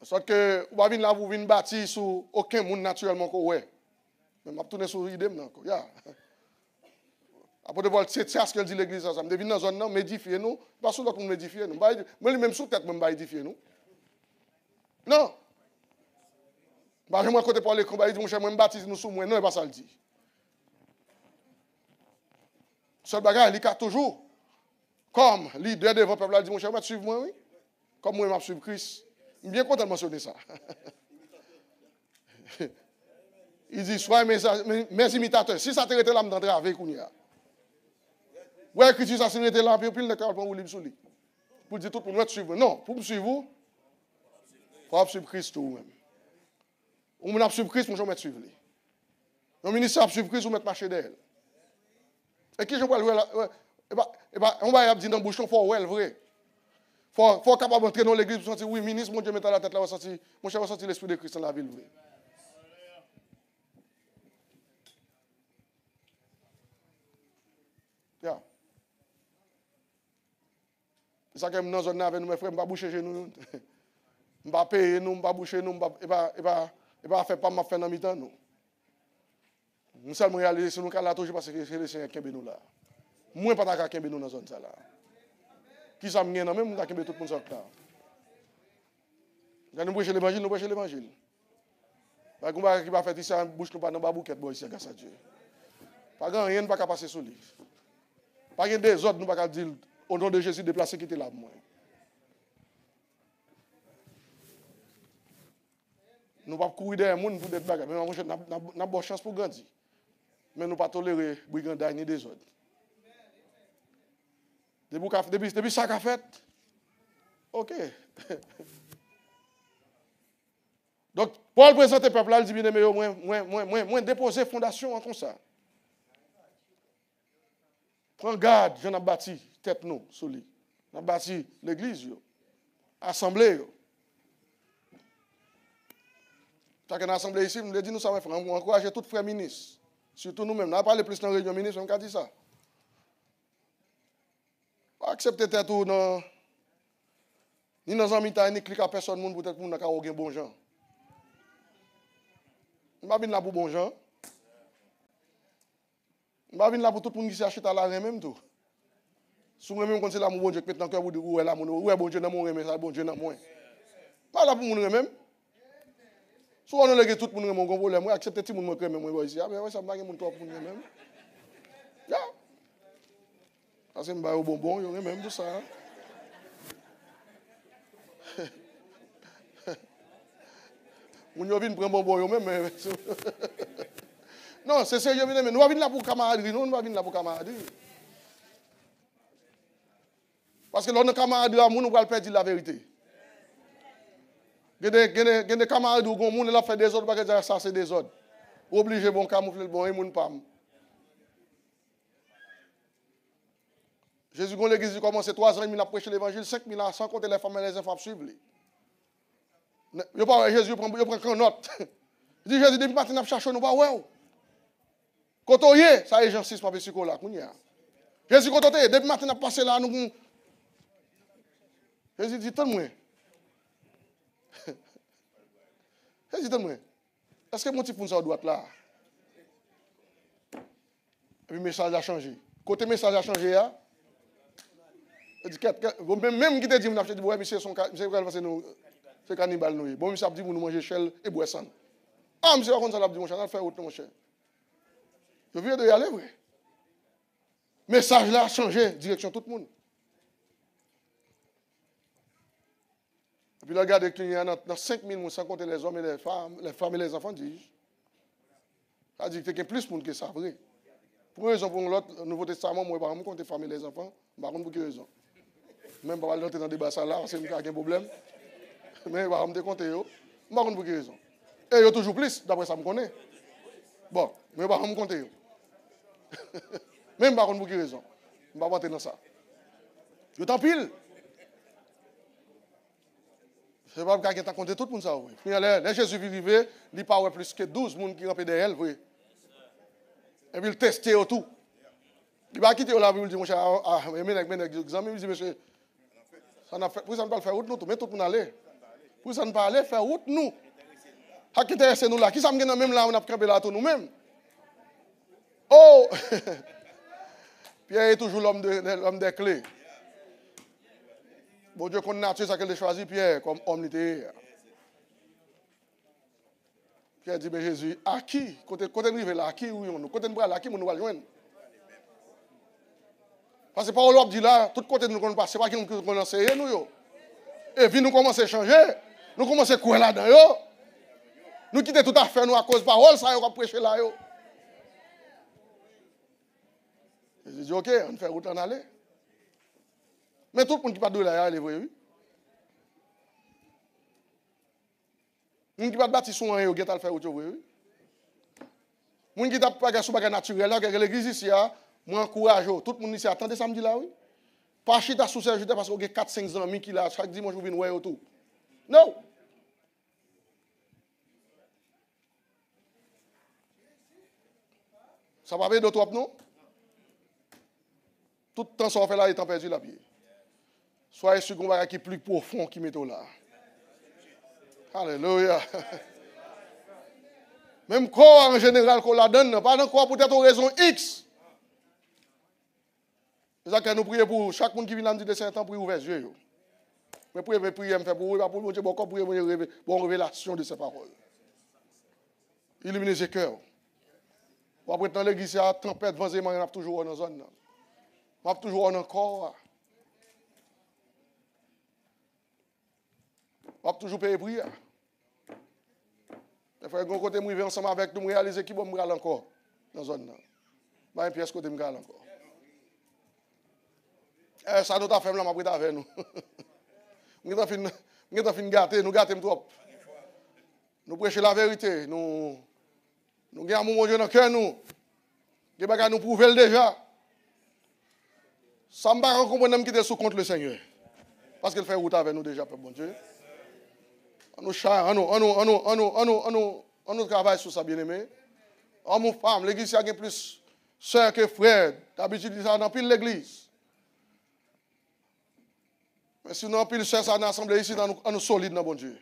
De sorte que vous venez là, vous venez bâtir sur aucun monde naturellement qu'on ouais. Mais je vais tourner sur l'idée maintenant. Après de voir, c'est ce qu'elle dit l'église, ça me devine dans la zone, m'édifier nous, pas sur l'autre pour m'édifier nous. Moi, même sous tête, je vais édifier nous. Non. Je vais côté pour l'écran, je dis, mon cher, je vais baptiser nous sous moi. Non, c'est pas ça le dit. Seul bagage, il y toujours. Comme leader de votre peuple, il dit, mon cher, je vais suivre moi, oui. Comme moi, je vais suivre Christ. Je suis bien content de mentionner ça. Il dit, soyez mes imitateurs. Si ça te rete là, je vais avec vous. Ouais, écriture, ça s'est là, puis il ne peut pas vous libre sur lui. Pour dire tout le monde suivre. Non, pour me suivre vous, il faut suivre Christ vous-même. Ou vous suivre Christ, je vais suivre lui. Le ministère suivre Christ, vous mettez marcher d'elle. Et qui je vois le on va dire dans le bouche, il faut le vrai. Il faut capable d'entrer dans l'église pour sentir, oui, ministre, mon Dieu, mettez la tête là, mon cher, ressentir l'esprit de Christ dans la ville. Yeah. C'est ça que nous sommes avec nous, mes frères, je ne vais pas boucher chez nous. Je ne vais pas payer nous, je ne vais pas boucher nous, je ne vais pas faire pas ma fin dans mi-temps. Nous seulement réaliser sur nous là toujours parce que c'est le Seigneur qui est nous là. Moi, je ne vais pas qui nous dans la zone là. Qui ça me gagne, même nous avons tout le monde là. Nous prêchons l'évangile, nous prêchons l'évangile. Pas qu'on qui va faire ici, bouche nous pas dans la bouquette, ici, grâce à Dieu. Pas grand rien ne va passer sur lui. Pas de désordre, nous ne pouvons pas dire au nom de Jésus déplacer qui était là pour moi. Nous ne pouvons pas courir derrière les gens pour des bagages. Mais nous avons bonne chance pour grandir. Mais nous ne pouvons pas tolérer brigandage ni désordre. Depuis ça qu'a fait, ok. Donc, Paul présente le peuple là, il dit, bien aimé, moi, déposer fondation en comme ça. Prends garde, j'en ai bâti, tête nous, solide. On a bâti l'église, assemblée. Chaque assemblée ici, nous dit nous sommes frères, on encourage tous les frères ministres. Surtout nous-mêmes. On a parlé plus dans la réunion ministre, on a dit ça. Pas accepter tête ou non. Ni dans un mitin, ni cliquer à personne, peut-être pour nous avoir bon gens. Je ne suis pas là pour bon gens. Je ne suis pas là pour tout le monde qui s'achète à la reine même tout. Si vous même quand c'est là mon bon Dieu, maintenant que vous dites où est là mon bon Dieu dans mon reine, ça bon Dieu dans moi. Pas là pour mon reine. Si on a légé tout le monde mon problème, moi accepter tout le monde me moi ici. Ah mais ça me pas mon toi pour même. Ya. Parce que me ba au bonbon, yo même tout ça. Moun yo vinn prendre bonbon yo même. Non, c'est sérieux mais nous pas venir là pour camaraderie, non, nous pas venir là pour camaraderie. Parce que l'on a camaraderie, nous va perdre la vérité. Il y a des camarades où on a fait des autres, parce que ça c'est des autres. Obligé bon camoufler le bon et moun pas. Jésus gon l'église commence 3 ans, il a prêché l'évangile, 5 000 ans sans compter les femmes et les enfants suivre. Yo pas Jésus prend qu'en note. Il dit Jésus depuis matin n'a cherché nous pas ouais. Kotoye, ça est Jean 6 pas psycho là kounya. Jésus kotoye depuis matin n'a passé là nous. Jésus dit tout moi. Jésus dit moi. Est-ce que mon petit pour ça doit là? Et puis le message a changé. Côté message a changé là. Même qui te dit, ouais, monsieur, c'est cannibale, nous. Bon, monsieur, dit, vous nous mangez chel et boisson. Ah, monsieur, on a dit, mon cher, on a fait autre, mon cher. Je viens de y aller, oui. Message là a changé, direction tout le monde. Et puis, regardez qu'il y a dans 5 000, sans compter les hommes et les femmes et les enfants, dis-je. Ça dit qu'il y a plus de monde que ça, vrai. Pour raison, pour l'autre, le Nouveau Testament, moi, par exemple, compter les femmes et les enfants, par contre, pour quelle raison? Même pas rentrer dans le débat ça là, c'est un problème. Mais par contre, compter yo, par contre, pour quelle raison? Et yo toujours plus, d'après ça me connaît. Bon, mais par contre, compter yo. Même par contre, pour quelle raison? Je ne vais pas rentrer dans ça. Yo t'en pile. Je ne sais pas qui a compté tout le monde ça. Les Jésus vivait, il n'y a pas plus que 12 personnes qui rampaient derrière elle. Et puis il testait tout. Il va quitter là, il dit, mon cher, il dit, monsieur, ça n'a fait, pour ça ne pas faire route nous, mais tout le monde aller. Pour ça ne pas aller faire route nous. Qui intéresse nous là? Qui ça me gagne même là, on a campé là tout nous-mêmes? Oh! Pierre est toujours l'homme des clés. Bon Dieu, qu'on nature ça qu'elle a choisi Pierre comme homme littéraire. Pierre dit, mais Jésus, à qui? Côté de rive là, à qui oui on nous? Côté de bras là, à qui nous va joindre? Parce que par l'autre dit là, tout côté de nous qu'on passe, c'est pas qui nous connaissent nous yo. Et puis nous commençons à changer, nous commençons à courir là-dedans yo. Nous quittons tout à fait nous à cause de parole ça yo qu'on prêcher là yo. Jésus dit OK, on fait route en aller. Mais tout le monde qui pas de là, il est vrai oui. Moun qui pas bâti son rien, il a fait route oui. Moun qui t'a pas sous bagage naturel là, l'église ici moi encourage tout le monde ici attendez samedi là oui. Pas chita sous Serge parce qu'on a 4-5 amis qui là chaque dimanche vous venez voir tout. Non. Ça va pas de trop non? Tout le temps ça on fait là il t'en perdu la pied. Soyez sûr qu'on va qui est plus profond qui met là. Alléluia. Même corps en général qu'on la donne, pas dans quoi peut-être raison X. C'est ça que nous prions pour chaque monde qui vient nous dire de Saint-Temps pour ouvrir les yeux. Mais prier, me faire pour eux, pour Dieu, bon révélation de ces paroles. Illuminer ses cœurs. Après dans l'église, il y a tempête, vent et marée, on a toujours dans la zone. On a toujours dans le corps. On a toujours payé prière. Il faut qu'on côté m'river ensemble avec nous réaliser qui bon m'ral encore dans zone là. Ba une pièce côté m'ral encore. Ça nous t'a fait là m'a prêté avec nous. Nous t'a fin gâter, nous gâter trop. Nous prêcher la vérité, nous gagnons mon Dieu dans cœur nous. Des bagages nous prouver déjà. Ça me va comprendre qui était sous contre le Seigneur. Parce qu'il fait route avec nous déjà, bon Dieu. On nous travaille sur ça, bien-aimé. On nous femme, l'église a plus sœurs que frères. D'habitude, il y a dans pile l'église. Mais si nous avons pile sœurs dans l'assemblée ici, on nous solide dans bon Dieu.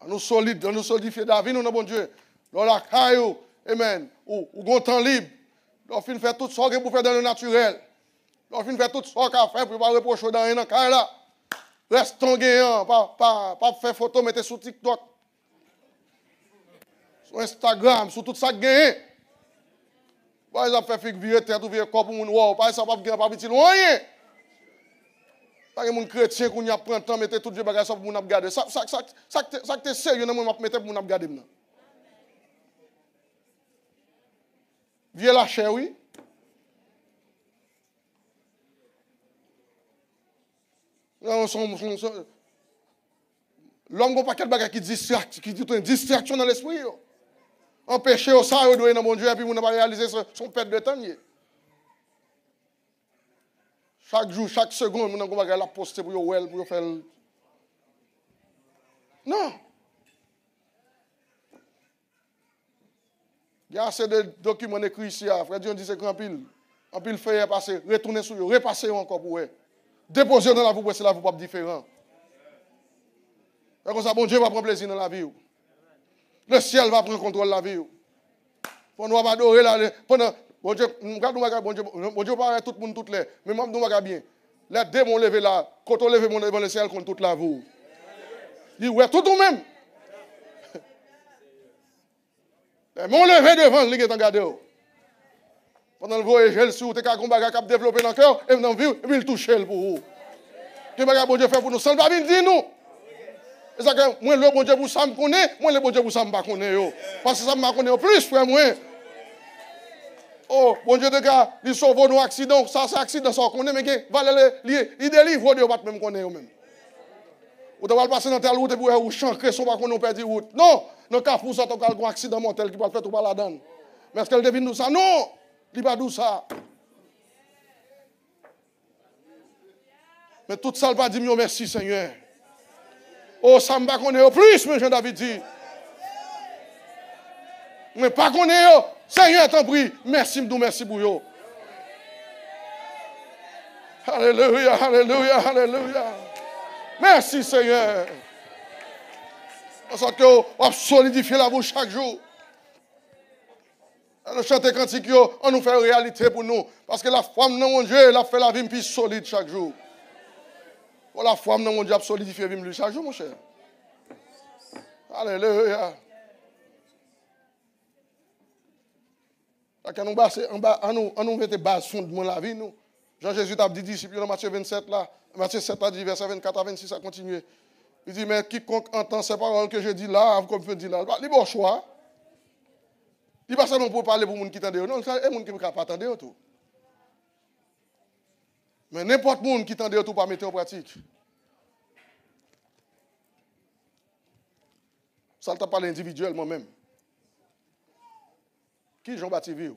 On nous solide, on nous solidifie David, nous dans bon Dieu. Dans la caillou, amen, ou grand temps libre. On finit faire tout ça pour faire dans le naturel. On finit faire tout ça qu'on fait pour ne pas reprocher dans rien dans là. Restons gagnants, pas faire photo, mettez sur TikTok, sur Instagram, sur tout ça gagné. Par exemple, faire figue virer tête ou virer corps pour moun wow, par exemple, pas gagner pas petit rien. Pas moun chrétien qu'on y a prend temps mettez tout vieux bagage pour moun regarder. Ça que sérieux moi mettre pour moun regarder maintenant. Vieux la chair oui. L'homme n'a pas quel bagage qui distracte, qui dit une distraction dans l'esprit. Empêcher ça, il doit être dans mon Dieu, et puis on n'a pas réalisé son perte de temps. Chaque jour, chaque seconde, on a un bagage à poster pour faire. Non. Il y a assez de documents écrits ici, frère Dieu dit c'est qu'en pile fait passer, retourner sur eux, repasser encore pour eux. Déposer dans la vie, c'est la vie pas différent. Comme ça, bon Dieu va prendre plaisir dans la vie. Le ciel va prendre contrôle de la vie. Pendant nous adorer là, pendant bon Dieu, bon Dieu parle tout le monde toutes les, mais moi nous va bien. Les démons lever là, quand on lève devant le ciel contre toute la vie. Dit ouais tout ou même. Les démons lever devant, les gars regardez. Pendant le voyage, si vous avez un bagage qui a développé dans le cœur, et dans la vie, il touche pour vous. Quel bagage bon Dieu fait pour nous? Sans le dit nous. C'est ça que moi, le bon Dieu pour ça me connaît, moi, le bon Dieu pour ça me connaît. Parce que ça me connaît plus, frère, moi. Oh, bon Dieu, de gars, il sauve nos accidents, ça, c'est accident, ça, on connaît, mais il délivre, Dieu, pas même connaître même. Vous devez passer dans telle route pour vous chanter, son pas qu'on perd route. Non, dans le cas pour ça, tu as un accident mortel qui va faire tout par la donne. Mais est-ce qu'elle devine nous ça? Non! Il va d'où ça. Mais tout ça, il va dire merci Seigneur. Oh, ça me va connaître plus, mais Jean-David dit. Mais pas connaître, Seigneur, t'en prie. Merci, merci pour vous. Alléluia, alléluia, alléluia. Merci Seigneur. Parce que on solidifie la bouche chaque jour. Nous chantons cantique, on nous fait réalité pour nous. Parce que la femme dans mon Dieu, elle a fait la vie plus solide chaque jour. Oh, la femme dans mon Dieu a solidifié la vie chaque jour, mon cher. Alléluia. On nous met des bases fondements de la vie, nous. Jean-Jésus t'a dit, disciple dans Matthieu 27, là, Matthieu 7, là, verset 24 à 26, ça continue. Il dit, mais quiconque entend ces paroles que je dis là, comme je dis là, il bon choix. Il ne pas ça non pour parler pour les gens qui t'entendent. Non, c'est les gens qui ne peuvent pas attendre tout. Mais n'importe qui qui t'entend tout pas mettre en pratique. Ça ne t'a pas individuellement même. Qui Jean-Baptiste vit?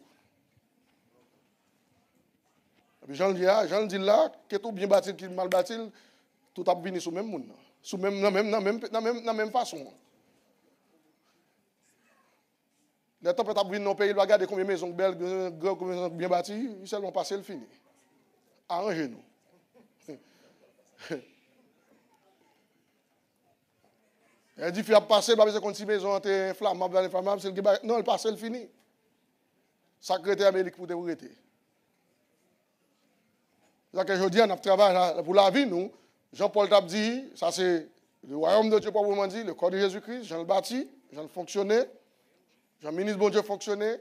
Jean le dit là, que tout bien bâti, qui mal bâti, tout a venu sous le même monde. Sous la même façon. Les temps peut venir dans le pays, il va regarder combien de maisons belles, bien bâties, ils seulement passer le fini. Arrangez-nous. Elle dit, il a passé, il va passer contre 6 maisons, inflammables, non, il passe le fini. Sacré Amérique pour te arrêter. C'est ça que je dis, on travaille pour la vie, nous. Jean-Paul t'a dit, ça c'est le royaume de Dieu, probablement dit, le corps de Jésus-Christ, Jean le bâti, Jean le fonctionné. Jean-Ministre, bon Dieu, fonctionner.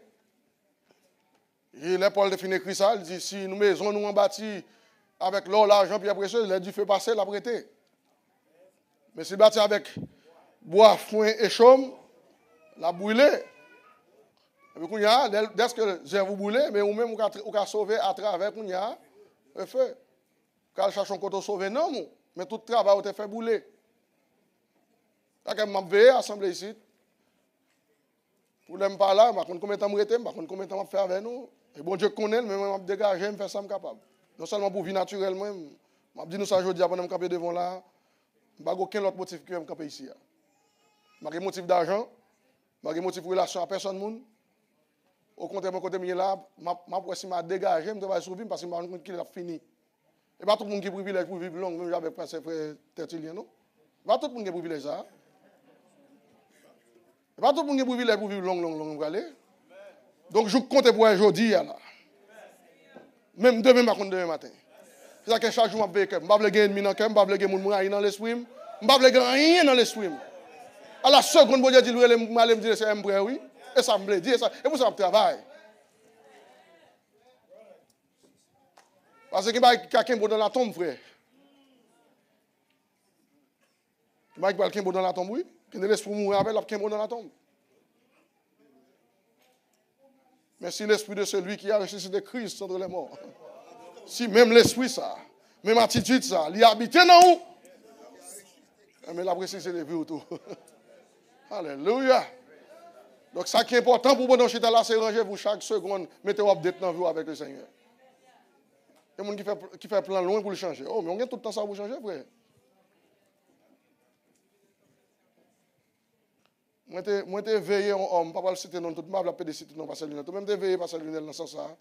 Et là, Paul a écrit ça, il dit, si nous maisons, nous en bâti avec l'or, l'argent, puis après ça, il a dit, fait passer, l'a prêté. Mais si bâti avec bois, foin et chaume, la brûler. Et puis, dès que j'ai vous brûler, mais ou même, vous pouvez sauver à travers le feu. Quand cherche un côté sauver, non, mais tout le travail, vous fait brûler. Là, quand je vais assembler ici, pour ne pas là, je ne sais pas combien de temps je vais combien de temps je faire avec nous. Et bon Dieu connaît, mais je vais dégager, je vais faire ça, je suis capable. Non seulement pour vivre naturellement, je vais dire nous ça aujourd'hui, pendant que je camper devant là, je n'ai aucun autre motif que je camper ici. Je n'ai pas motif d'argent, je n'ai pas motif de relation à personne. Au contraire, mon côté là, je vais dégager, je vais survivre parce que je sais qu'il a fini. Et pas tout le monde qui a privilège pour vivre long, même j'avais pensé frère Tertullien, non? Pas tout le monde qui a privilège ça. Et pas tout le monde qui a privilège pour vivre long, aller. Donc je compte pour aujourd'hui là. Même demain matin. C'est ça que chaque jour je vais faire. Je ne vais pas gagner ennemi dans le cœur, je ne vais pas gagner dans l'esprit, je ne vais pas gagner rien dans l'esprit. À la seconde, je dis je me dire c'est un prêt, oui. Et ça me dit ça. Et pour ça je travaille. Parce qu'il y a quelqu'un dans la tombe, frère. Il y a quelqu'un dans la tombe, oui. Qui ne laisse pour mourir avec quelqu'un dans la tombe. Mais si l'esprit de celui qui a ressuscité Christ entre les morts, si même l'esprit ça, même attitude ça, il habite dans où? Mais la précision c'est de vie autour. Alléluia. Donc ça qui est important pour vous dans ce là, c'est ranger vous chaque seconde, mettez-vous update dans vous avec le Seigneur. Il y a des gens qui fait plan loin pour le changer. Oh, mais on a tout le temps ça pour changer, frère. Moi, je veillé un homme, pas le citer non, tout le monde la pédé citer non, pas celle-là. Toi, même je veillé pas celle-là dans ce sens ça.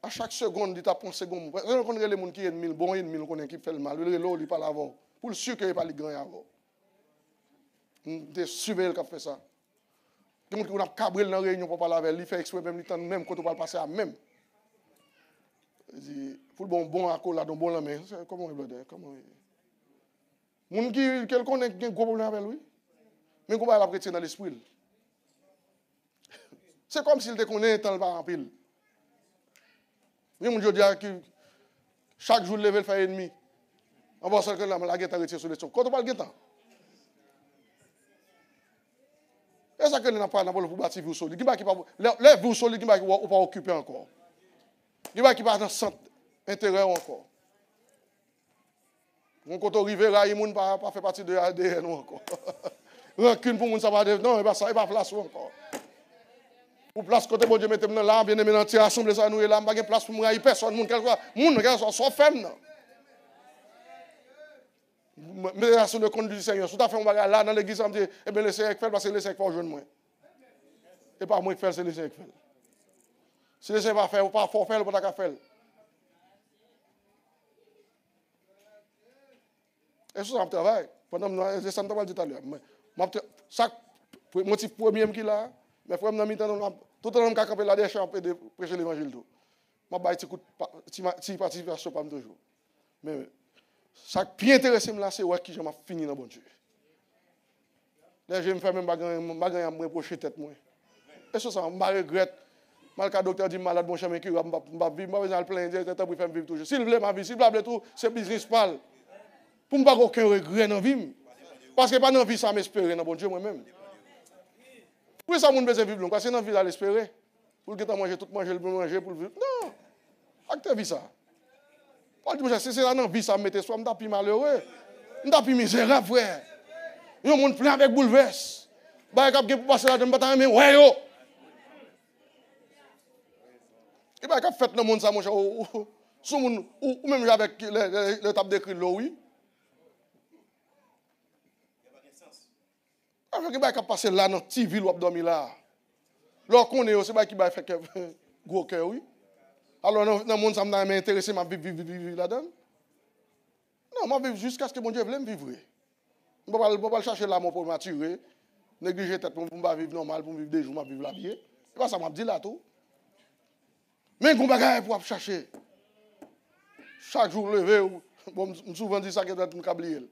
À chaque seconde, il t'a pensé seconde. Quand on regarde les gens qui ennemi, bon ennemi, qui fait le mal, il parle avant. Pour le sûr qu'il pas le grand avant. On surveille le qui fait ça. Les gens qui ont cabré dans la réunion pour parler avec lui, il fait exprès même quand on va passer à même. Pour le bon accord là, bon la main, comment il veut dire? Les gens qui connaissent un gros problème avec lui. Mais comment il a prêté dans l'esprit? C'est comme s'il te connaît tant le par en pile. Je dis que chaque jour, lever le fait ennemi. On va se que la guette a retiré sur les choses. Quand on parle de guette, est-ce que nous n'avons pas pour bâtir vous solide? Les vous solide, qui ne sont pas occupés encore. Il n'y a pas dans centre intérieur encore. Quand on arrive là, il ne pas faire partie de l'ADN encore. Rancune pour moun ça va non, ça va place encore. Pour place côté bon Dieu mettez dans là, bien aimé dans tir assemblée ça nous là, pas de place pour moi personne moun quelque soit femme non. Mais la sur le compte du Seigneur, tout à fait on va là dans l'église on dit eh bien le Seigneur fait parce que le Seigneur faut joindre moi. Et pas moi qui faire c'est le Seigneur qui fait. Si le Seigneur va faire ou pas faut faire pas ta faire. Et ça me travaille. Pendant que ça me travaille tout à l'heure. Chaque motif premier qui là, mais frère dans mi-temps tout le monde qui a campé là derrière de prêcher l'évangile tout. M'a bail petit participation pas toujours. Mais chaque bien intéressé là c'est ouais qui j'ai fini dans bon Dieu. Là je me fais même bagarre me reprocher tête moi. Et ça me regrette. Mal que docteur dit malade bon chemin qui m'a vivre m'a besoin plein de pour faire vivre toujours. S'il veut ma vie, s'il veut tout, c'est business pal. Pour pas aucun regret dans vie. Parce que pas dans vie ça m'espérer dans bon Dieu moi-même. Pourquoi ça moun besoin vivre long parce que dans vie à l'espérer. Pour que tu manger tout manger pour vivre. Non. Acte vie ça. Pas dire c'est là dans vie ça mettre soi m'ta pi malheureux. M'ta pi misérable frère. Yon moun plein avec bouleverse. Ba cap pour passer là dedans pas mais ouais yo. Et ba cap fait dans monde ça mon cher sous moun ou même avec le table d'écrit là oui. Alors que va passer là dans petite ville ou dormir là. Là qu'on est aussi qui va faire gros cœur oui. Alors dans monde ça m'intéresse m'a vivre là-dedans. Non, m'a vivre jusqu'à ce que mon Dieu veuille me vivre. On va pas chercher l'amour pour m'attirer, négliger tête pour pas vivre normal pour vivre des jours m'a vivre la vie. C'est pas ça m'a dit là tout. Mais qu'on bagaille pour chercher. Chaque jour lever bon souvent dit ça que doit me câblier.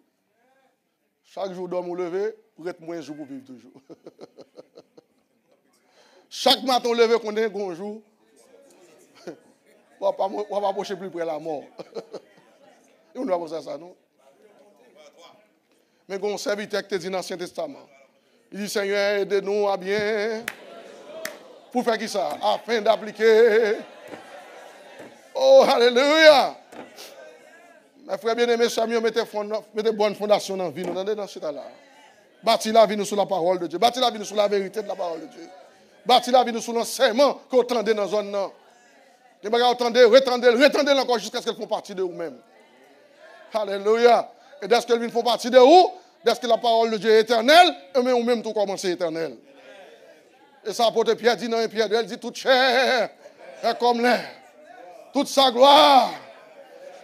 Chaque jour dorme ou lever, pour être moins jour pour vivre toujours. Chaque matin lever qu'on est un jour. On va pas approcher plus près de la mort. Et on doit penser ça non. Mais un serviteur qui te dit dans l'Ancien Testament. Il dit, Seigneur, aide-nous à bien. Pour faire qui ça? Afin d'appliquer. Oh, alléluia. Mes frères bien-aimés, Samuel, mettez bonne fondation dans la vie. Nous entendez dans ce temps-là. Bâtis la vie nous sur la parole de Dieu. Bâtis la vie nous sur la vérité de la parole de Dieu. Bâtis la vie nous sur l'enseignement qu'on entendait dans la zone. Les bagages retendez encore jusqu'à ce qu'elles font partie de vous-même. Alléluia. Et dès qu'elles font partie de vous, dès que la parole de Dieu est éternelle, et même vous-même tout commencez éternel. Et ça apôtre Pierre dit dans un Pierre 2, elle dit toute chair est comme l'air. Toute sa gloire,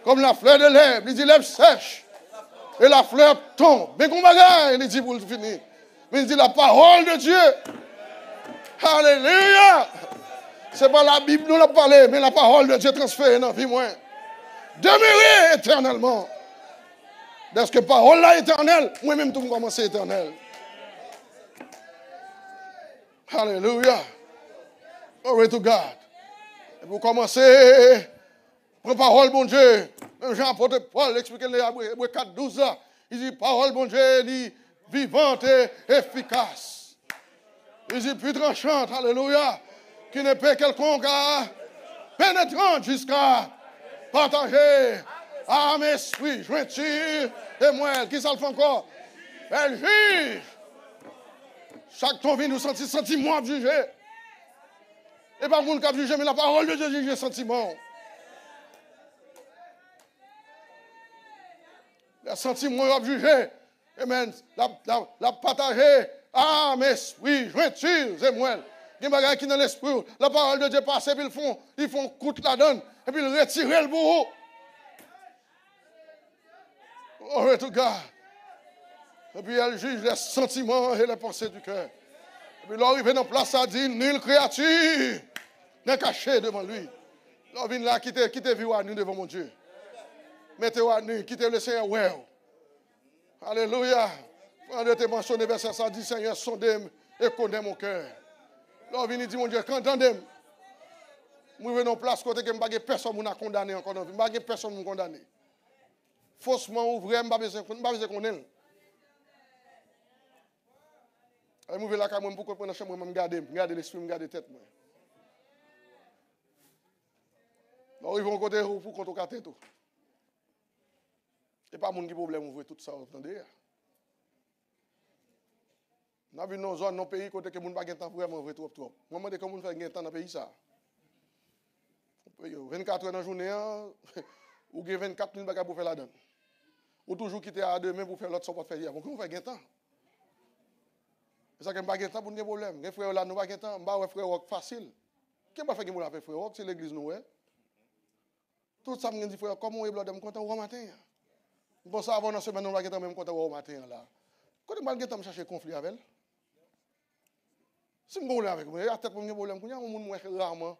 comme la fleur de l'herbe. Il dit l'herbe sèche. Et la fleur tombe. Mais qu'on bagaille, il dit pour le finir. Mais il dit la parole de Dieu. Alléluia. Ce n'est pas la Bible nous l'a parlé, mais la parole de Dieu transférée dans la vie moins. Demeurer éternellement. Dès que la parole là est éternelle, moi-même tout commence éternel. Alléluia. Glory to God. Et vous commencez, prends parole, bon Dieu. Même Jean-Apôtre Paul explique les Hébreux 4, 12 là. Il dit, parole, bon Dieu, dit, vivante et efficace. Il dit, plus tranchante, alléluia, qui ne peut quelconque, pénétrante jusqu'à partager âme, esprit, jointure et moelle. Qui ça le fait encore? Elle juge. Chaque ton vient nous sentir sentiment juger. Et pas mon cap juger, mais la parole de Dieu juge sentiment. Le sentiment à juger. Amen. La partager. Âme, esprit, jointure et moelle. Il y a des gens qui dans l'esprit. La parole de Dieu passe et puis ils font coûte la donne. Et puis ils retirent le bourreau. Glory to God. Et puis elle juge les sentiments et les pensées du cœur. Et puis l'arrivée dans place, ça dit, nulle créature n'est cachée devant lui. L'arrivée là, quittez vie à nu devant mon Dieu. Mettez-vous à nu, quittez le Seigneur, ouais. Alléluia. Quand je t'ai mentionné verset ça dit, Seigneur, sondez et connais mon cœur. L'arrivée dit, mon Dieu, quand entendez-moi, nous venons en place côté que je n'ai pas personne qui m'a condamné encore. Je n'ai pas personne qui m'a condamné. Faussement ouvert, je n'ai pas besoin de connaître. Je suis là quand même pour prendre la chambre, je regarde l'esprit, je regarde la tête. Donc, ils vont côté pour contre la tête. Et pas mon problème, vous voyez tout ça, vous entendez? Nous avons une zone, dans le pays, côté que nous n'avons pas de temps pour vraiment trop. Moi, je me dis comment nous faisons temps dans le pays. 24 heures dans la journée, ou 24 000 bagages pour faire la donne. Ou toujours quitter à demain pour faire l'autre sans pas faire hier. Comment vous faites temps? C'est ça que je n'ai pas de temps pour nous problème. Les frères là, nous n'avons pas de temps. Je frère facile. Qui va faire que nous avons fait frère? C'est l'église nous. Tout ça, je dis frère, comment on est content au matin? Bon, ça avant dans la semaine, nous n'avons pas même content au matin. Quand on va chercher conflit avec elle, si je suis avec moi, il y a peut-être un problème. Il y a un monde rarement.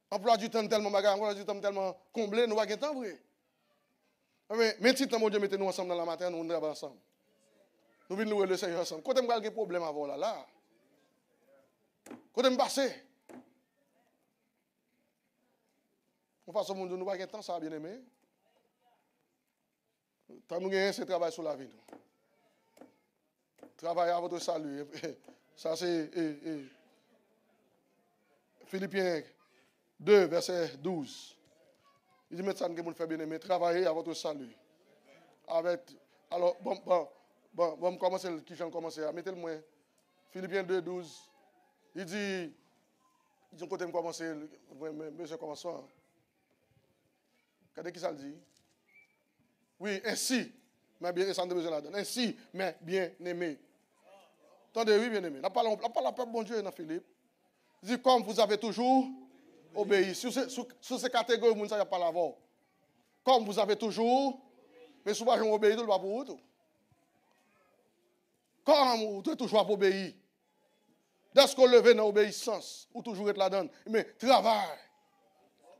Emploi du temps tellement bagarre, emploi du temps tellement comblé, nous n'avons pas de temps vrai. Mais si mon Dieu mettez nous ensemble dans la matin, nous travaillons ensemble. Nous venons louer le Seigneur ensemble. Quand on a des problèmes avant là, quand on passe, on fasse au monde, nous n'avons pas de temps, ça bien aimé. Tant nous gagnons, c'est travail sur la vie. Travail à votre salut. Ça c'est Philippiens 2, verset 12. Il dit, maintenant que vous faites bien aimer, travaillez à votre salut. Alors, bon, commencer, qui j'en commence à mettre le moins. Philippiens 2, 12. Il dit, ils ont côté commencer, monsieur commençant. Regardez qui ça le dit. Oui, ainsi, mais bien, ça ne besoin là-dedans. Ainsi, mais bien aimé. Attendez, oui, bien aimé. La parole peuple bon Dieu dans Philippe. Il dit, comme vous avez toujours obéi. Sur ces catégories, vous ne savez pas l'avoir. Comme vous avez toujours, mais souvent, vous obéissez, tout le pas pour vous. Comme vous devez toujours obéir. Dès que vous levez dans l'obéissance, vous toujours êtes là-dedans. Mais travail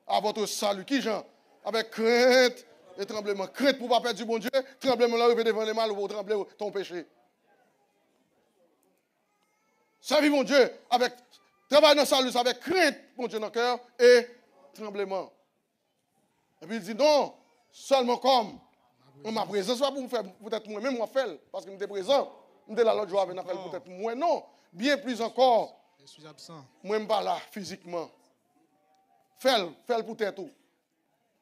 à votre salut. Qui, Jean? Avec crainte et tremblement. Crainte pour ne pas perdre du bon Dieu. Tremblement là, vous devant les mal, vous tremblez ton péché. Servez mon Dieu avec travail dans le salut, avec crainte, mon Dieu, dans le cœur et tremblement. Et puis il dit non, seulement comme Ma présence, pas pour me faire peut-être moi-même, moi faire, parce que je suis présent. Je suis là l'autre jour avec faire peut-être moi. Non, bien plus encore. Je suis absent. Moi, je ne suis pas là physiquement. Fais pour tête tout.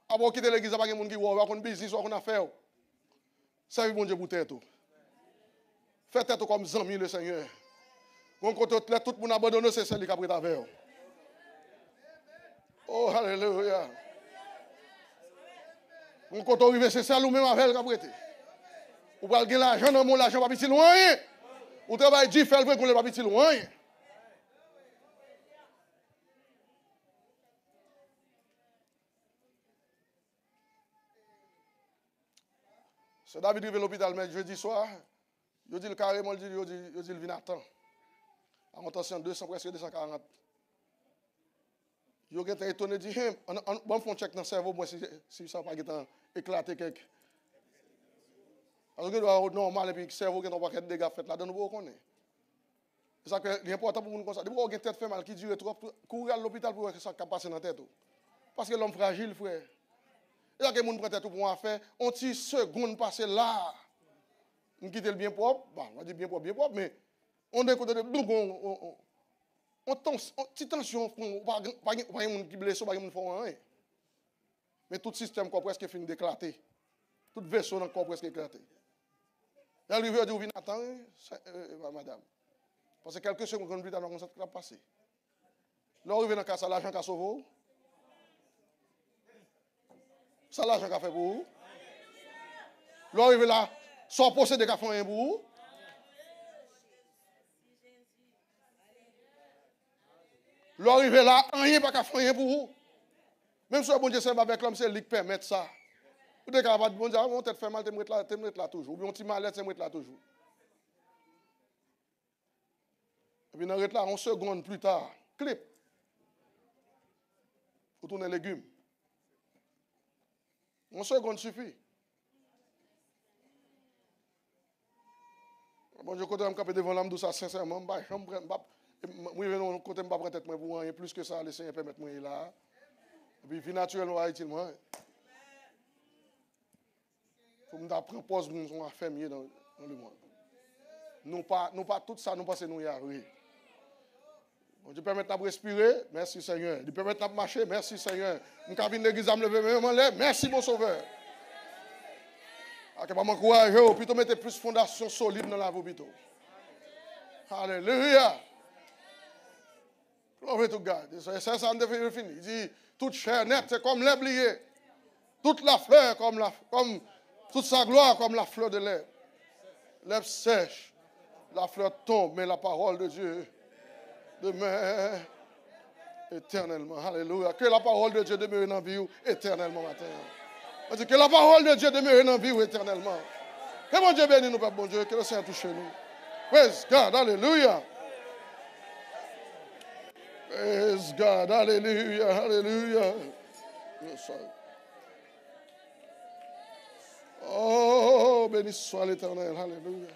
Avant de quitter l'église, il n'y a pas de monde qui voit, on a un business, on a affaire. Ça veut bon Dieu pour tête tout. Fais tête comme zami le Seigneur. Quand tout le monde abandonne, c'est celle qui a pris ta veille. Oh, alléluia. Quand on arrive, c'est ça, nous-mêmes avec elle qui a prêté. Ou pas gagner l'argent dans mon l'argent, pas petit loin. Ou travaille dit, fait le vrai qu'on n'est pas petit loin. C'est David arrivé à l'hôpital, mais jeudi soir, il dit carrément, il dit le vin à temps. En montant 200, presque 240. Il a été étonné, il dit, bon, on check dans le cerveau, moi, si ça n'a pas éclaté quelque. Parce que c'est normal, et puis le cerveau, il a pas de dégâts faits là-dedans, nous ne connaissons pas. C'est ça que l'important pour nous comme ça. Depuis qu'on a une tête fait mal qui dure trop, courir à l'hôpital pour voir ça qui passe dans la tête. Parce que l'homme fragile, frère. Et là, que les gens prennent tout pour en faire, on tire seconde passer là. On quitte le bien propre, bon, on va dire bien propre, mais on est côté de on petite tension, pas de monde qui blesse, pas de monde qui fait rien. Mais tout système est presque fini d'éclater. Tout vaisseau dans le corps presque éclaté. Et arrivé à dire, vous attendre, madame. Parce que quelques secondes plus tard, on va passer. Là, arrivé dans le cas, ça l'argent qu'a sauvé. Ça l'argent qu'a fait pour vous. Là, arrivé là, sans posséder qu'a fait un pour vous. Là, arrivé là, rien pas qu'a fait rien pour vous. Même si bon Dieu serve avec l'homme, c'est lui qui permet ça. Vous êtes capable de bon Dieu, on t'a fait mal, tu me là toujours. Ou bien on t'a mal, tu me là toujours. Et puis, on est là, 11 secondes plus tard, clip. Il faut tourner les légumes. 11 secondes suffit. Bon, je compte me camper devant l'âme douce, sincèrement, je ne vais pas prendre tête pour rien plus que ça, le Seigneur permet de moi là. Et puis, vie naturelle, on va utile moi. Il faut me prendre pause pour nous faire mieux dans le monde. Nous pas tout ça, nous pensons nous y arriver. Bon, Dieu permet de respirer, merci Seigneur. Dieu permet de marcher, merci Seigneur. Nous avons une église à me lever, merci mon Sauveur. Je ne vais pas m'encourager, plutôt mettre plus de fondation solide dans la vie plutôt. Alléluia. Gloire to God. Ça, on devait finir. Il dit, toute chair nette, c'est comme l'herbe liée. Toute la fleur, comme toute sa gloire, comme la fleur de l'herbe. L'herbe sèche, la fleur tombe, mais la parole de Dieu demeure éternellement. Alléluia. Que la parole de Dieu demeure dans la vie éternellement matin. On dit que la parole de Dieu demeure dans la vie éternellement. Que mon Dieu bénisse nous, Père bon Dieu, que le Seigneur touche nous. Praise God, alléluia. Praise God, alléluia, alléluia. Oh, béni soit l'Éternel, alléluia.